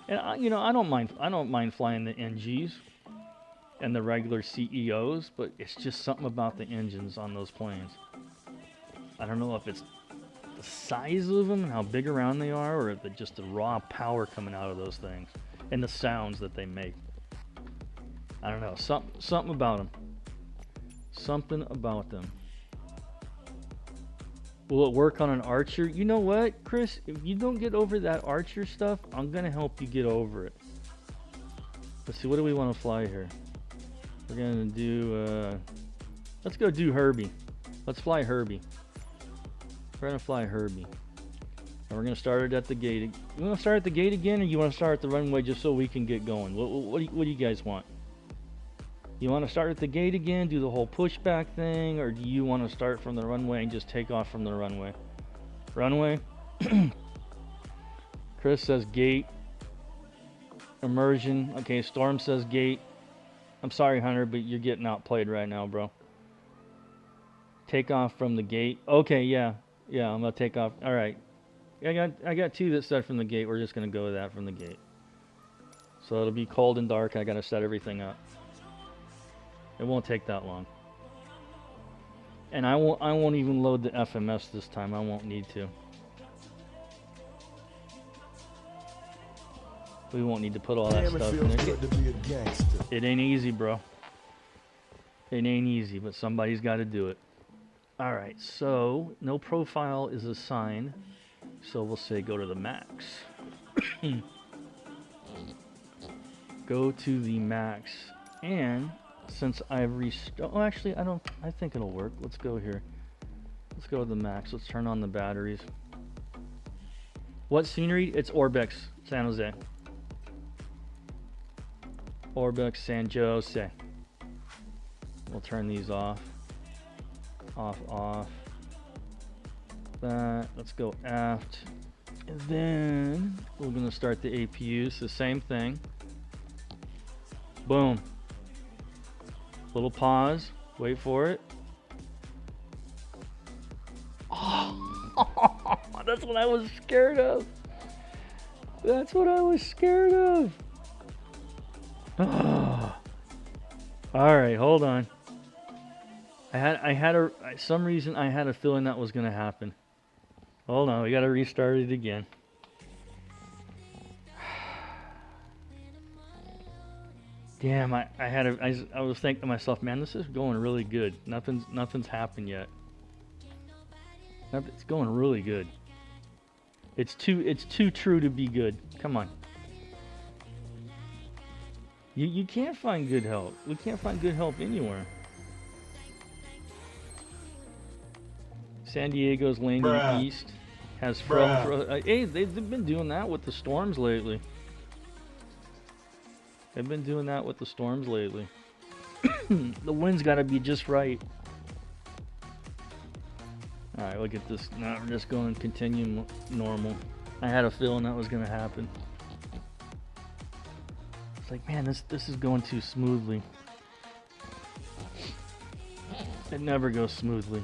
And I don't mind flying the NGs and the regular CEOs, but it's just something about the engines on those planes. I don't know if it's the size of them, how big around they are, or just the raw power coming out of those things and the sounds that they make. I don't know, something about them. Something about them. Will it work on an Archer? You know what, Chris? If you don't get over that Archer stuff, I'm gonna help you get over it. Let's see, what do we want to fly here? We're gonna do let's go do Herbie. Let's fly Herbie. We're gonna fly Herbie, and we're gonna start it at the gate. You want to start at the gate again, or you want to start at the runway just so we can get going? What do you guys want? You want to start at the gate again, do the whole pushback thing, or do you want to start from the runway and just take off from the runway? Runway. Chris says gate. Immersion. Okay, Storm says gate. I'm sorry, Hunter, but you're getting outplayed right now, bro. Take off from the gate. Okay, yeah. Yeah, I'm gonna take off. All right, I got two that said from the gate. We're just gonna go with that from the gate. So it'll be cold and dark. I gotta set everything up. It won't take that long. And I won't even load the FMS this time. I won't need to. We won't need to put all that stuff in it. It ain't easy, bro. It ain't easy, but somebody's got to do it. All right, so no profile is assigned, so we'll say go to the max. Go to the max, and since I've oh, actually I think it'll work. Let's go here. Let's go to the max. Let's turn on the batteries. What scenery? It's Orbex, San Jose. Orbex, San Jose. We'll turn these off. Off. That. Let's go aft. And then we're going to start the APUs. The same thing. Boom. Little pause. Wait for it. Oh, that's what I was scared of. That's what I was scared of. Oh. All right, hold on. Some reason I had a feeling that was going to happen. Hold on, we got to restart it again. Damn, I was thinking to myself, man, this is going really good. Nothing's happened yet. It's going really good. It's too true to be good. Come on. You can't find good help. We can't find good help anywhere. San Diego's landing east has hey, they've been doing that with the storms lately. They've been doing that with the storms lately. The wind's got to be just right. All right, look at this. Now we're just going to continue normal. I had a feeling that was going to happen. It's like, man, this is going too smoothly. It never goes smoothly.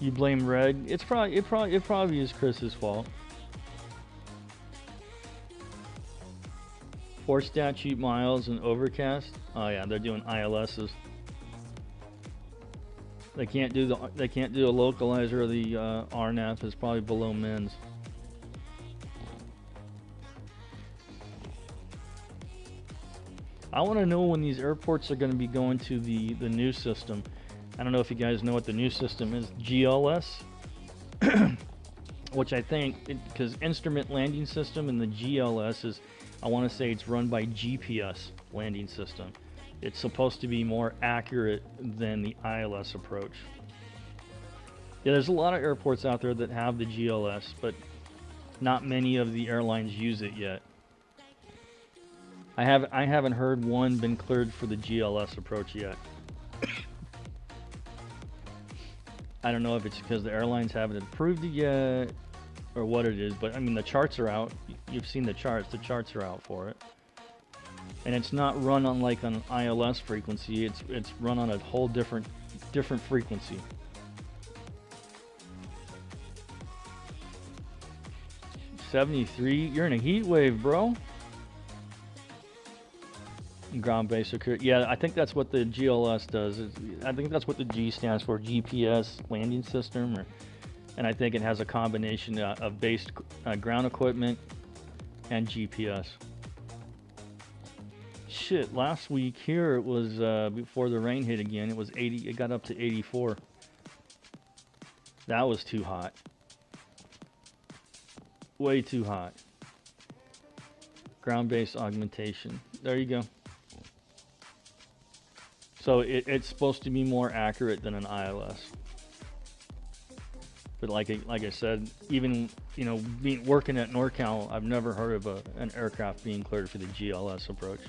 You blame Red? It probably is Chris's fault. 4 statute miles and overcast. Oh yeah, they're doing ILSs. They can't do a localizer of the RNAV. Is probably below mins. I want to know when these airports are going to be going to the new system. I don't know if you guys know what the new system is. GLS, which I think, because Instrument Landing System and the GLS is, I want to say it's run by GPS landing system. It's supposed to be more accurate than the ILS approach. Yeah, there's a lot of airports out there that have the GLS, but not many of the airlines use it yet. I haven't heard one been cleared for the GLS approach yet. I don't know if it's because the airlines haven't approved it yet or what it is, but I mean the charts are out. You've seen the charts. The charts are out for it. And it's not run on like an ILS frequency. It's run on a whole different frequency. $73. You're in a heat wave, bro. Ground based security. Yeah, I think that's what the GLS does. I think that's what the G stands for, GPS landing system, and I think it has a combination of base ground equipment and GPS. Shit, last week here it was before the rain hit again. It was 80. It got up to 84. That was too hot. Way too hot. Ground-based augmentation. There you go. So it's supposed to be more accurate than an ILS. But like I said, even working at NorCal, I've never heard of an aircraft being cleared for the GLS approach.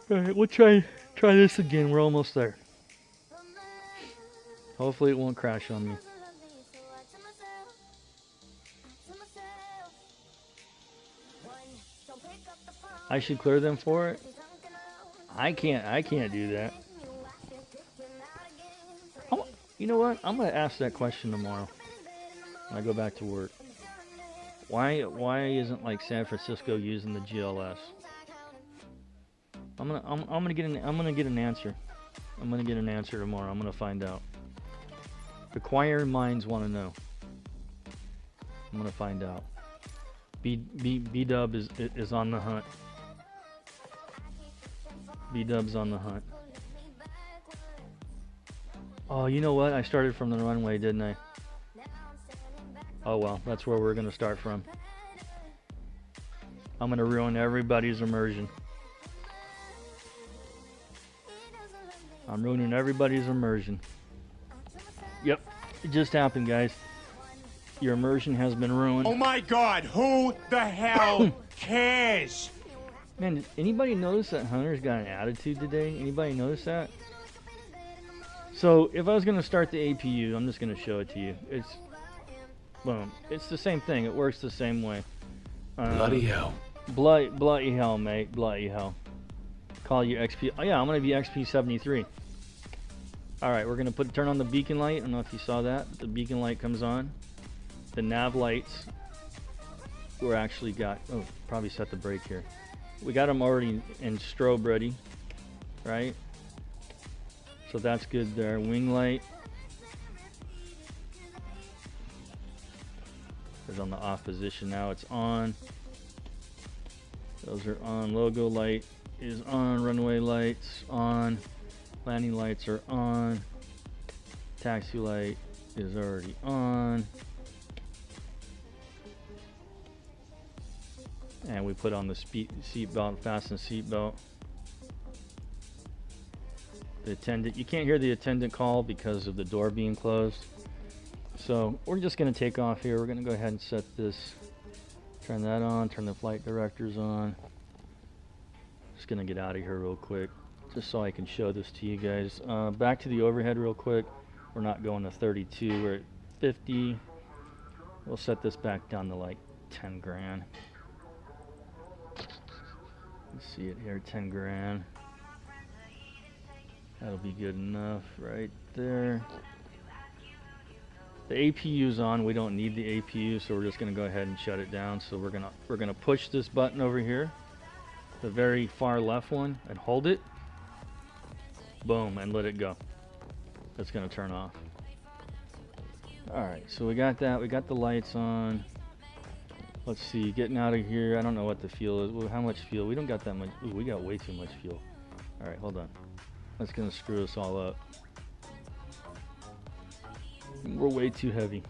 All right, we'll try this again. We're almost there. Hopefully it won't crash on me. I should clear them for it. I can't do that. You know what? I'm gonna ask that question tomorrow when I go back to work. Why isn't like San Francisco using the GLS? I'm gonna get an answer. I'm gonna get an answer tomorrow. I'm gonna find out. Inquiring minds want to know. I'm gonna find out. B-Dub is on the hunt. B-Dub's on the hunt. Oh, you know what? I started from the runway, didn't I? Oh well, that's where we're gonna start from. I'm gonna ruin everybody's immersion. I'm ruining everybody's immersion. Yep, it just happened, guys. Your immersion has been ruined. Oh my God, who the hell cares? Man, did anybody notice that Hunter's got an attitude today? Anybody notice that? So, if I was going to start the APU, I'm just going to show it to you. It's, boom. It's the same thing. It works the same way. Bloody hell. Bloody hell, mate. Bloody hell. Call you XP. Oh, yeah, I'm going to be XP73. Alright, we're going to turn on the beacon light. I don't know if you saw that. The beacon light comes on. The nav lights were actually got... Oh, probably set the brake here. We got them already in strobe ready, right? So that's good there. Wing light is on the off position now. It's on. Those are on. Logo light is on. Runway lights on. Landing lights are on. Taxi light is already on. And we put on the seat belt, fasten seat belt. The attendant, you can't hear the attendant call because of the door being closed. So we're just gonna take off here. We're gonna go ahead and set this, turn that on, turn the flight directors on. Just gonna get out of here real quick, just so I can show this to you guys. Back to the overhead real quick. We're not going to 32, we're at 50. We'll set this back down to like 10 grand. Let's see it here, 10 grand. That'll be good enough right there. The APU's on. We don't need the APU, so we're just gonna go ahead and shut it down. So we're gonna push this button over here, the very far left one, and hold it. Boom, and let it go. That's gonna turn off. All right, so we got that. We got the lights on. Let's see, getting out of here. I don't know what the fuel is. Well, how much fuel? We don't got that much. Ooh, we got way too much fuel. All right, hold on. That's gonna screw us all up. We're way too heavy.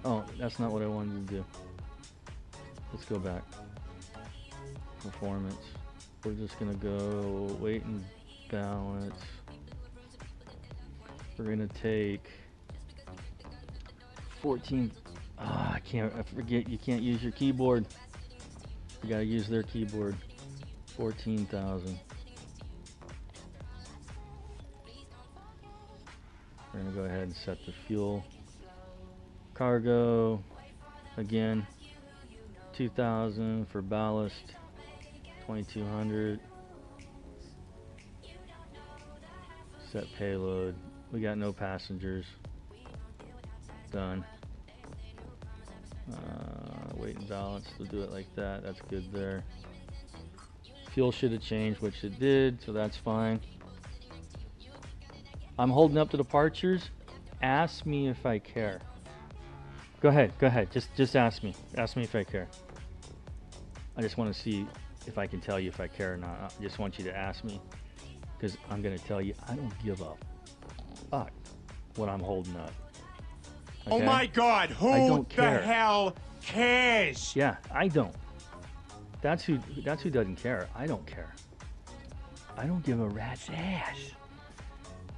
Oh, that's not what I wanted to do. Let's go back. Performance. We're just gonna go weight and balance. We're gonna take 14. Ah, I forget you can't use your keyboard. You gotta use their keyboard. 14,000. We're gonna go ahead and set the fuel. Cargo, again, 2,000 for ballast, 2,200. Set payload. We got no passengers. Done. Weight and balance. We'll do it like that. That's good there. Fuel should have changed, which it did, so that's fine. I'm holding up to departures. Ask me if I care. Go ahead. Just ask me. Ask me if I care. I just want to see if I can tell you if I care or not. I just want you to ask me, because I'm going to tell you I don't give a fuck what I'm holding up. Oh Okay? my God, I who don't the care. hell cares? Yeah, I don't. That's who doesn't care. I don't care. I don't give a rat's ass.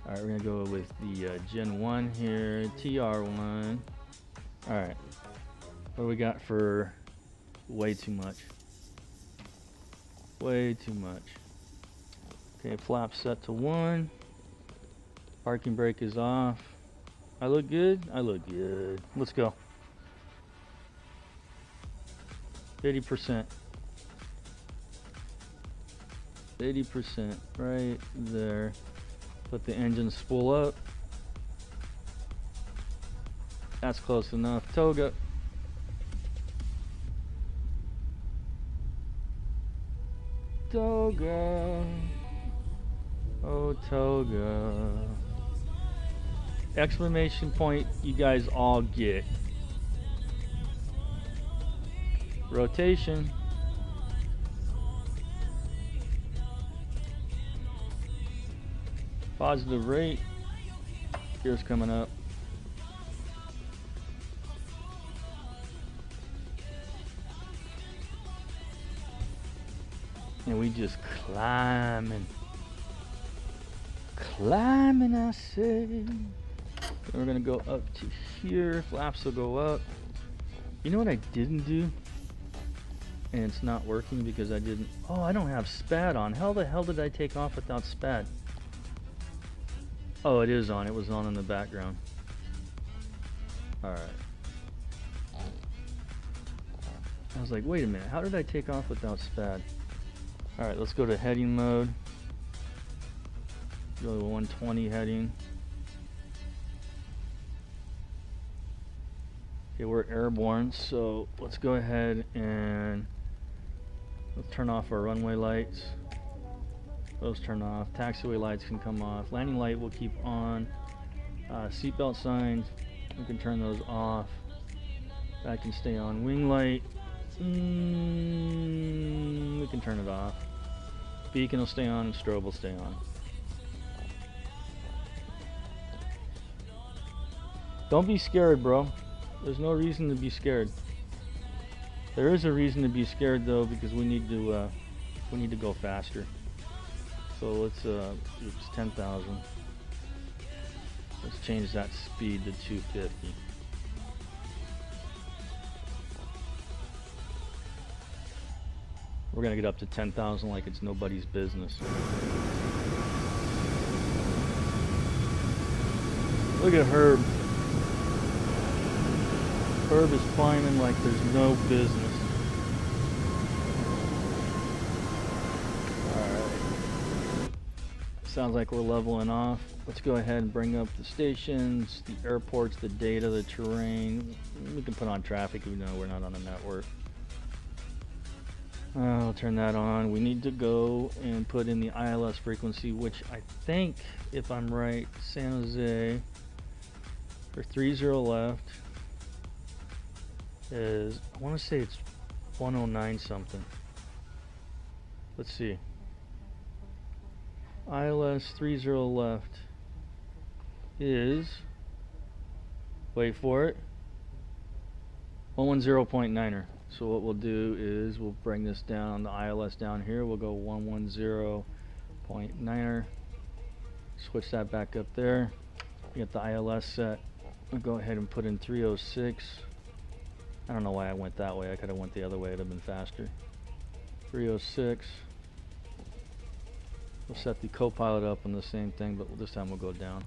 All right, we're gonna go with the Gen 1 here, TR1. All right, what do we got for way too much? Way too much. Okay, flap set to 1. Parking brake is off. I look good? I look good. Let's go. 80%. 80% right there. Let the engine spool up. That's close enough. Toga. Toga. Oh, Toga. Exclamation point, you guys all get. Rotation. Positive rate. Gears coming up. And we just climbing. Climbing, I say. We're gonna go up to here. Flaps will go up. You know what I didn't do? And it's not working because I didn't. Oh, I don't have SPAD on. How the hell did I take off without SPAD? Oh, it is on. It was on in the background. Alright. I was like, wait a minute. How did I take off without SPAD? Alright, let's go to heading mode. Go to 120 heading. Okay, we're airborne, so let's go ahead and let's turn off our runway lights. Those turn off. Taxiway lights can come off. Landing light will keep on. Seatbelt signs, we can turn those off. That can stay on. Wing light, we can turn it off. Beacon will stay on and strobe will stay on. Don't be scared, bro. There's no reason to be scared. There is a reason to be scared though, because we need to go faster. So let's it's 10,000. Let's change that speed to 250. We're gonna get up to 10,000 like it's nobody's business. Look at Herb. Herb is climbing like there's no business. Sounds like we're leveling off. Let's go ahead and bring up the stations, the airports, the data, the terrain. We can put on traffic even though we're not on the network. I'll turn that on. We need to go and put in the ILS frequency, which I think, if I'm right, San Jose for 30 left is, I want to say it's 109 something. Let's see. ILS 30 left is, wait for it, 110.9er. So what we'll do is we'll bring this down, the ILS down here, we'll go 110.9er, switch that back up there, get the ILS set. We'll go ahead and put in 306. I don't know why I went that way, I could have went the other way, it'd have been faster. 306. We'll set the co-pilot up on the same thing, but this time we'll go down.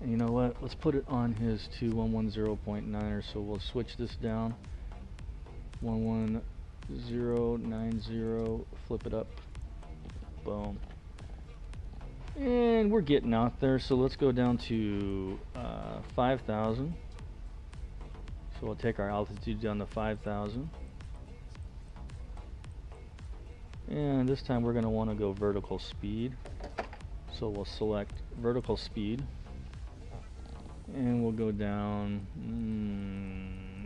And you know what? Let's put it on his to 110.9er, so we'll switch this down. 11090, flip it up. Boom. And we're getting out there, so let's go down to 5,000. So we'll take our altitude down to 5,000. And this time we're going to want to go vertical speed. So we'll select vertical speed. And we'll go down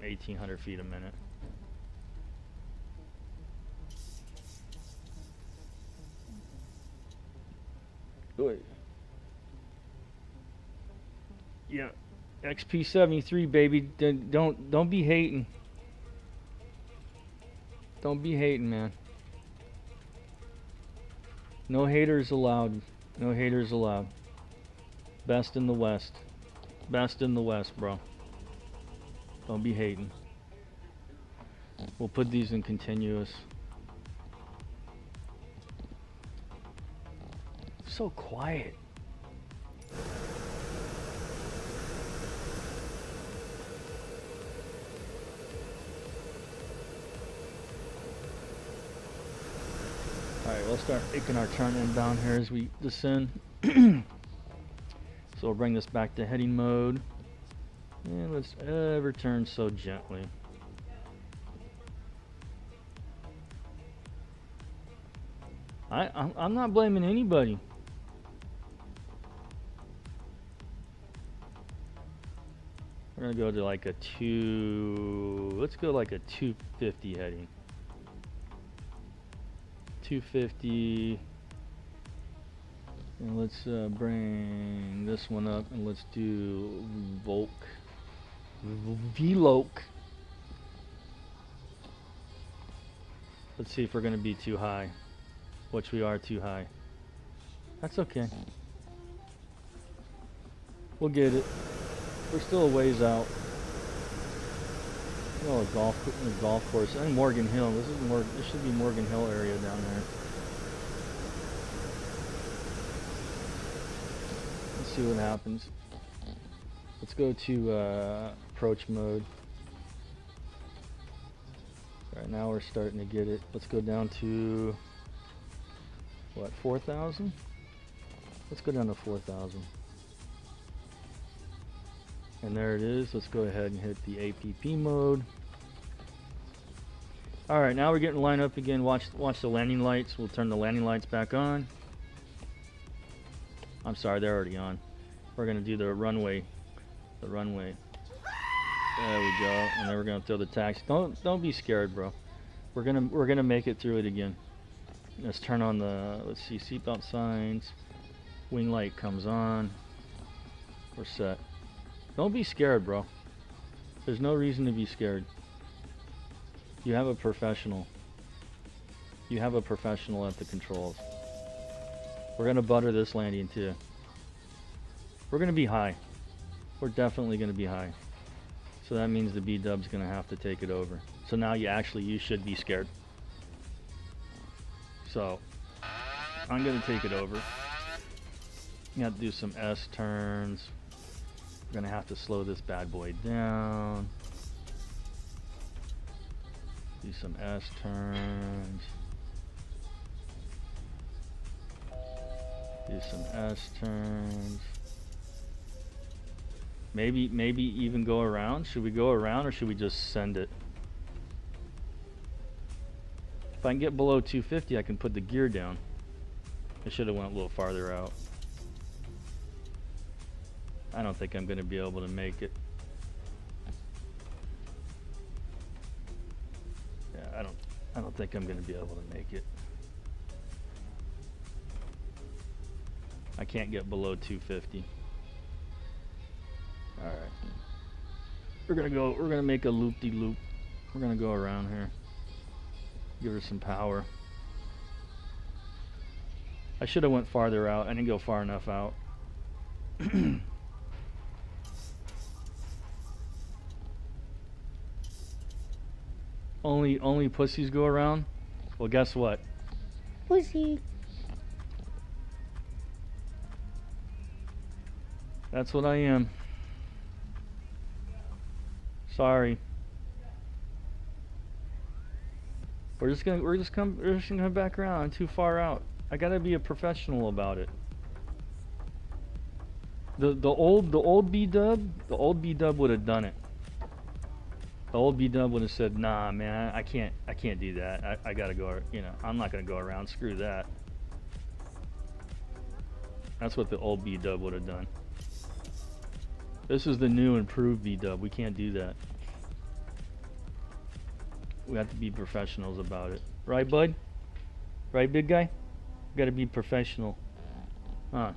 1,800 feet a minute. Wait. Yeah, XP73, baby. Don't be hating. Don't be hating, man. No haters allowed. No haters allowed. Best in the West. Best in the West, bro. Don't be hating. We'll put these in continuous. So quiet. Alright, we'll start making our turn inbound here as we descend. So we'll bring this back to heading mode. And let's ever turn so gently. I'm not blaming anybody. We're gonna go to like a let's go like a 250 heading. 250. And let's bring this one up and let's do VLOC. Let's see if we're gonna be too high, which we are too high. That's okay. We'll get it. We're still a ways out. Oh, a golf course and Morgan Hill. This should be Morgan Hill area down there. Let's see what happens. Let's go to approach mode. Right now we're starting to get it. Let's go down to what, 4,000? Let's go down to 4,000. And there it is. Let's go ahead and hit the APP mode. All right, now we're getting lined up again. Watch the landing lights. We'll turn the landing lights back on. I'm sorry, they're already on. We're gonna do the runway. The runway. There we go. And then we're gonna throw the taxi. Don't be scared, bro. We're gonna make it through it again. Let's turn on the, let's see, seatbelt signs. Wing light comes on. We're set. Don't be scared, bro. There's no reason to be scared. You have a professional. You have a professional at the controls. We're gonna butter this landing too. We're gonna be high. We're definitely gonna be high. So that means the B-dub's gonna have to take it over. So now you should be scared. So I'm gonna take it over. You have to do some S turns. We're gonna have to slow this bad boy down. Do some S turns. Do some S turns. Maybe even go around. Should we go around or should we just send it? If I can get below 250, I can put the gear down. I should have went a little farther out. I don't think I'm going to be able to make it. Yeah, I don't think I'm going to be able to make it. I can't get below 250. All right. We're gonna make a loop-de-loop. We're gonna go around here. Give her some power. I should have went farther out. I didn't go far enough out. Only pussies go around? Well, guess what? Pussy. That's what I am. Sorry. We're just gonna come back around. I'm too far out. I gotta be a professional about it. The old B-dub would have done it. The old B-dub would have said, "Nah, man, I can't do that. I gotta go. You know, I'm not gonna go around. Screw that." That's what the old B-dub would have done. This is the new improved B-dub. We can't do that. We have to be professionals about it. Right, bud? Right, big guy? We gotta be professional. Huh.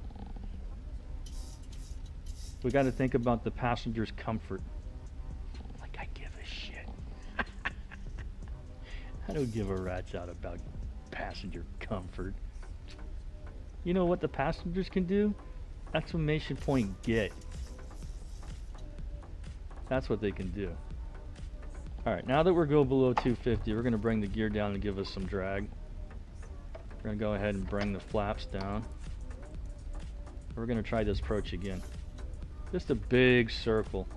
We gotta think about the passenger's comfort. Like I give a shit. I don't give a rat's out about passenger comfort. You know what the passengers can do? Exclamation point get. That's what they can do. Alright, now that we're going below 250, we're going to bring the gear down to give us some drag. We're going to go ahead and bring the flaps down. We're going to try this approach again. Just a big circle.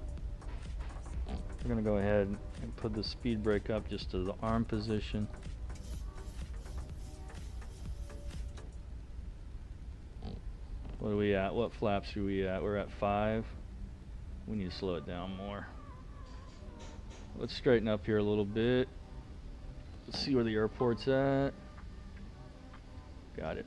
We're going to go ahead and put the speed brake up just to the arm position. What are we at? What flaps are we at? We're at 5. We need to slow it down more. Let's straighten up here a little bit. Let's see where the airport's at. Got it.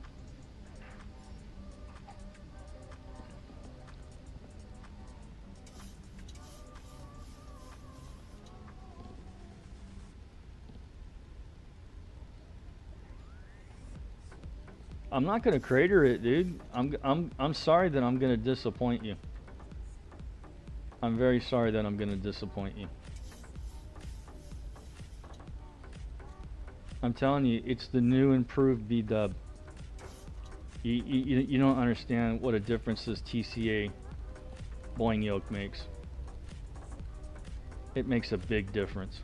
I'm not gonna crater it, dude. I'm sorry that I'm gonna disappoint you. I'm very sorry that I'm gonna disappoint you. I'm telling you, it's the new improved B-dub. You don't understand what a difference this TCA Boeing yoke makes. It makes a big difference.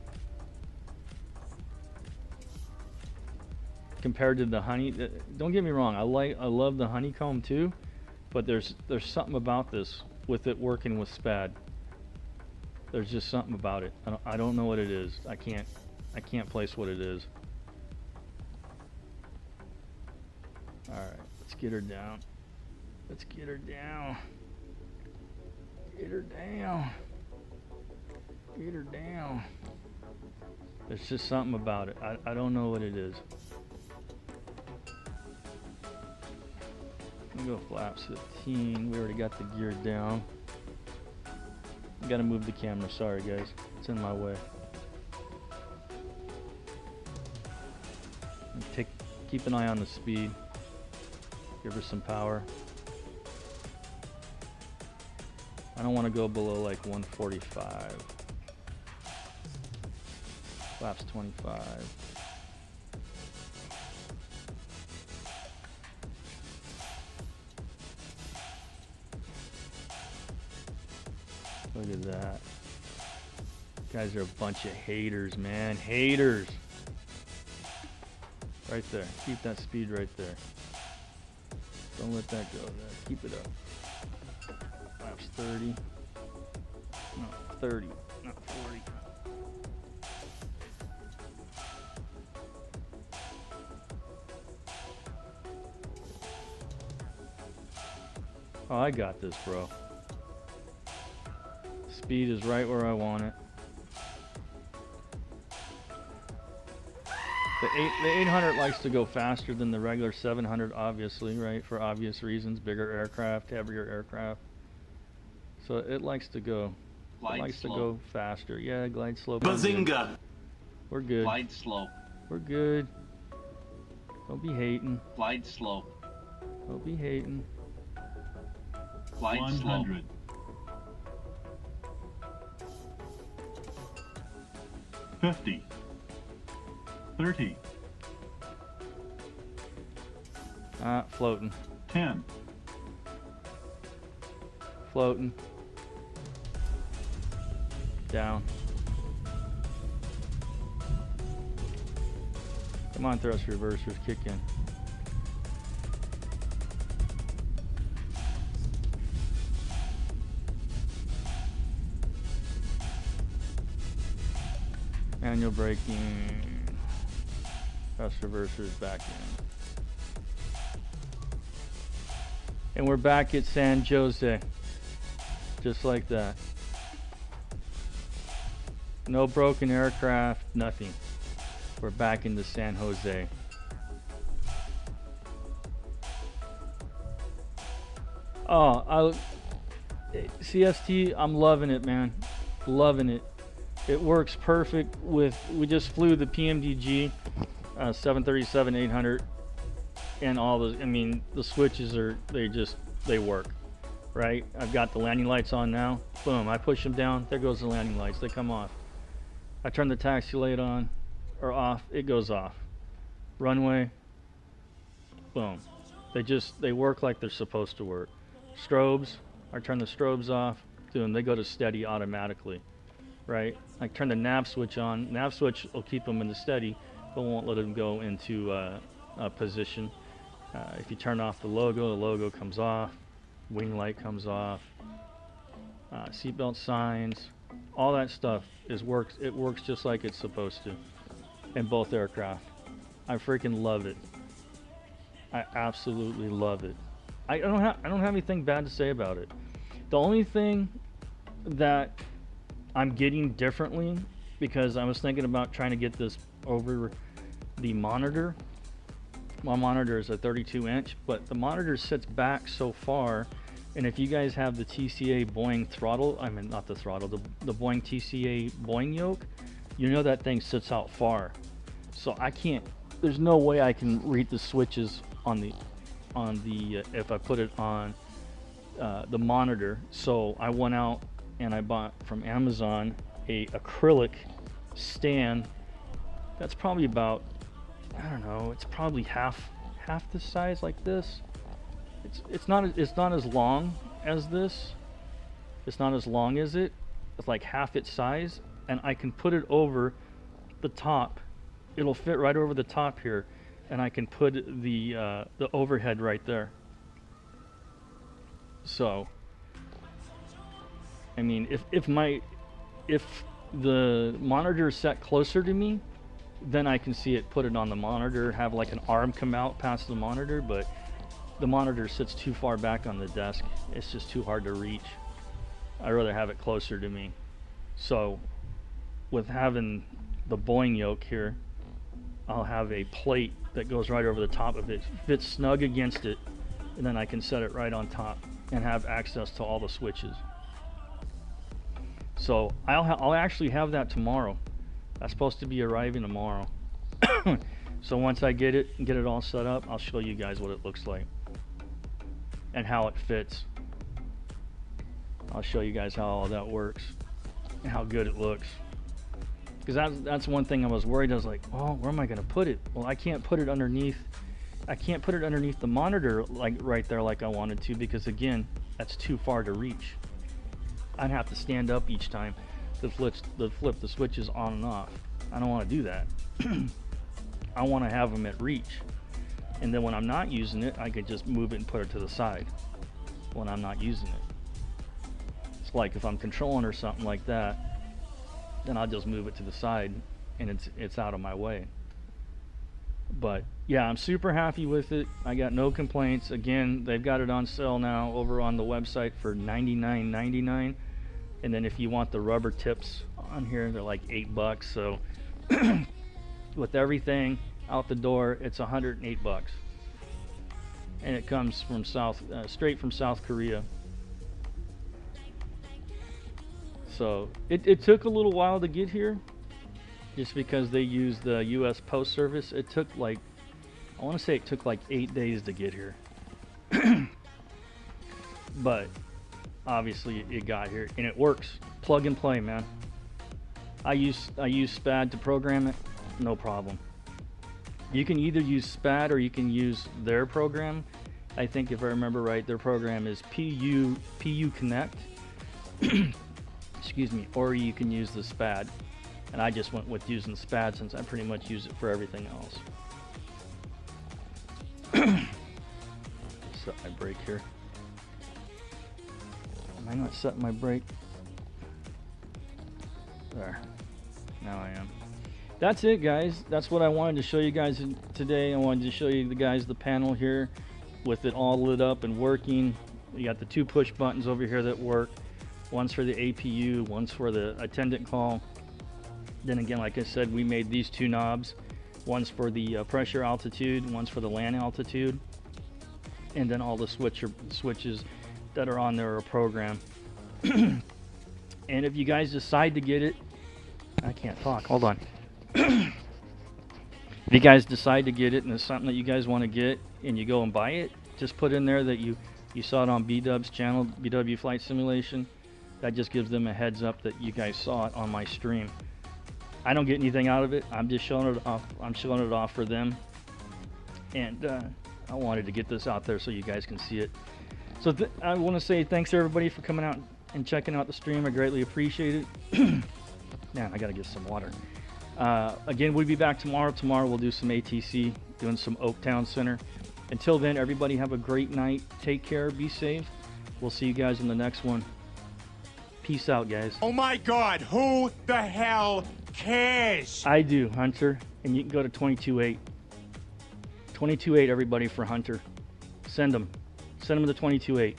Compared to the honey, don't get me wrong, I love the honeycomb too, but there's something about this with it working with SPAD. There's just something about it. I don't know what it is. I can't place what it is. Alright, let's get her down. Let's get her down. Get her down. Get her down. There's just something about it. I don't know what it is. I'm gonna go flaps 15. We already got the gear down. I gotta move the camera. Sorry, guys. It's in my way. Keep an eye on the speed. Give her some power. I don't want to go below like 145. Flaps 25. Look at that. Guys are a bunch of haters, man. Haters. Right there. Keep that speed right there. Don't let that go there. Keep it up. Flaps 30. No, 30, not 40. Oh, I got this, bro. Speed is right where I want it. The 800 likes to go faster than the regular 700, obviously, right? For obvious reasons, bigger aircraft, heavier aircraft. So it likes to go. Glide It likes slope. to go faster. Yeah, glide slope. Bazinga! We're good. Glide slope. We're good. Don't be hating. Glide slope. Don't be hating. Glide 100. slope. 50. 30. Floating. 10. Floating. Down. Come on, thrust reversers, kick in. Manual braking. Thrust reversers back in. And we're back at San Jose. Just like that. No broken aircraft, nothing. We're back into San Jose. Oh, CST, I'm loving it, man. Loving it. It works perfect with, we just flew the PMDG 737-800 and all those, I mean, the switches are, they work, right? I've got the landing lights on now. Boom, I push them down, there goes the landing lights, they come off. I turn the taxi light on or off, it goes off. Runway, boom. They work like they're supposed to work. Strobes, I turn the strobes off, boom, they go to steady automatically, right? I turn the nav switch on, nav switch will keep them in the steady, but won't let them go into a position. If you turn off the logo comes off, wing light comes off, seatbelt signs, all that stuff it works just like it's supposed to in both aircraft. I freaking love it. I absolutely love it. I don't have anything bad to say about it. The only thing that I'm getting differently, because I was thinking about trying to get this over the monitor. My monitor is a 32-inch, but the monitor sits back so far, and if you guys have the TCA Boeing throttle, I mean not the throttle, the Boeing TCA Boeing yoke, you know that thing sits out far. So I can't, there's no way I can read the switches on the if I put it on the monitor. So I went out and I bought from Amazon a acrylic stand that's probably about, I don't know, it's probably half the size, like this. It's not as long as this. It's not as long as it. It's like half its size, and I can put it over the top. It'll fit right over the top here, and I can put the overhead right there. So, I mean, if the monitor is set closer to me, then I can see it, put it on the monitor, have like an arm come out past the monitor, but the monitor sits too far back on the desk. It's just too hard to reach. I'd rather have it closer to me. So with having the Boeing yoke here, I'll have a plate that goes right over the top of it, fits snug against it, and then I can set it right on top and have access to all the switches. So I'll actually have that tomorrow. That's supposed to be arriving tomorrow. So once I get it and get it all set up, I'll show you guys what it looks like and how it fits. I'll show you guys how all that works and how good it looks. Because that's one thing I was worried. I was like, oh, where am I going to put it? Well, I can't put it underneath. I can't put it underneath the monitor like right there like I wanted to, because again, that's too far to reach. I'd have to stand up each time to flip the switches on and off. I don't want to do that. I want to have them at reach, and then when I'm not using it, I could just move it and put it to the side when I'm not using it. It's like if I'm controlling or something like that, then I'll just move it to the side and it's out of my way. But yeah, I'm super happy with it. I got no complaints. Again, they've got it on sale now over on the website for $99.99, and then if you want the rubber tips on here, they're like $8. So with everything out the door, it's $108, and it comes from straight from South Korea. So it took a little while to get here, just because they use the U.S. Post Service. It took like, I want to say it took like 8 days to get here. But obviously it got here and it works. Plug and play, man. I use SPAD to program it, no problem. You can either use SPAD or you can use their program. I think if I remember right, their program is PU Connect. Excuse me, or you can use the SPAD. And I just went with using SPAD since I pretty much use it for everything else. Set my brake here. Am I not setting my brake? There. Now I am. That's it, guys. That's what I wanted to show you guys today. I wanted to show you the panel here with it all lit up and working. You got the 2 push buttons over here that work. One's for the APU, one's for the attendant call. Then again, like I said, we made these 2 knobs. One's for the pressure altitude, one's for the LAN altitude. And then all the switches that are on there are programmed. And if you guys decide to get it, I can't talk, hold on. If you guys decide to get it and it's something that you guys want to get and you go and buy it, just put in there that you saw it on B-Dub's channel, BW Flight Simulation. That just gives them a heads up that you guys saw it on my stream. I don't get anything out of it. I'm just showing it off. I'm showing it off for them. And I wanted to get this out there so you guys can see it. So I want to say thanks to everybody for coming out and checking out the stream. I greatly appreciate it. Man, I got to get some water. Again, we'll be back tomorrow. Tomorrow we'll do some ATC, doing some Oaktown Center. Until then, everybody have a great night. Take care. Be safe. We'll see you guys in the next one. Peace out, guys. Oh my God, who the hell cares? I do, Hunter. And you can go to 22.8. 22.8, everybody, for Hunter. Send them. Send them to 22.8.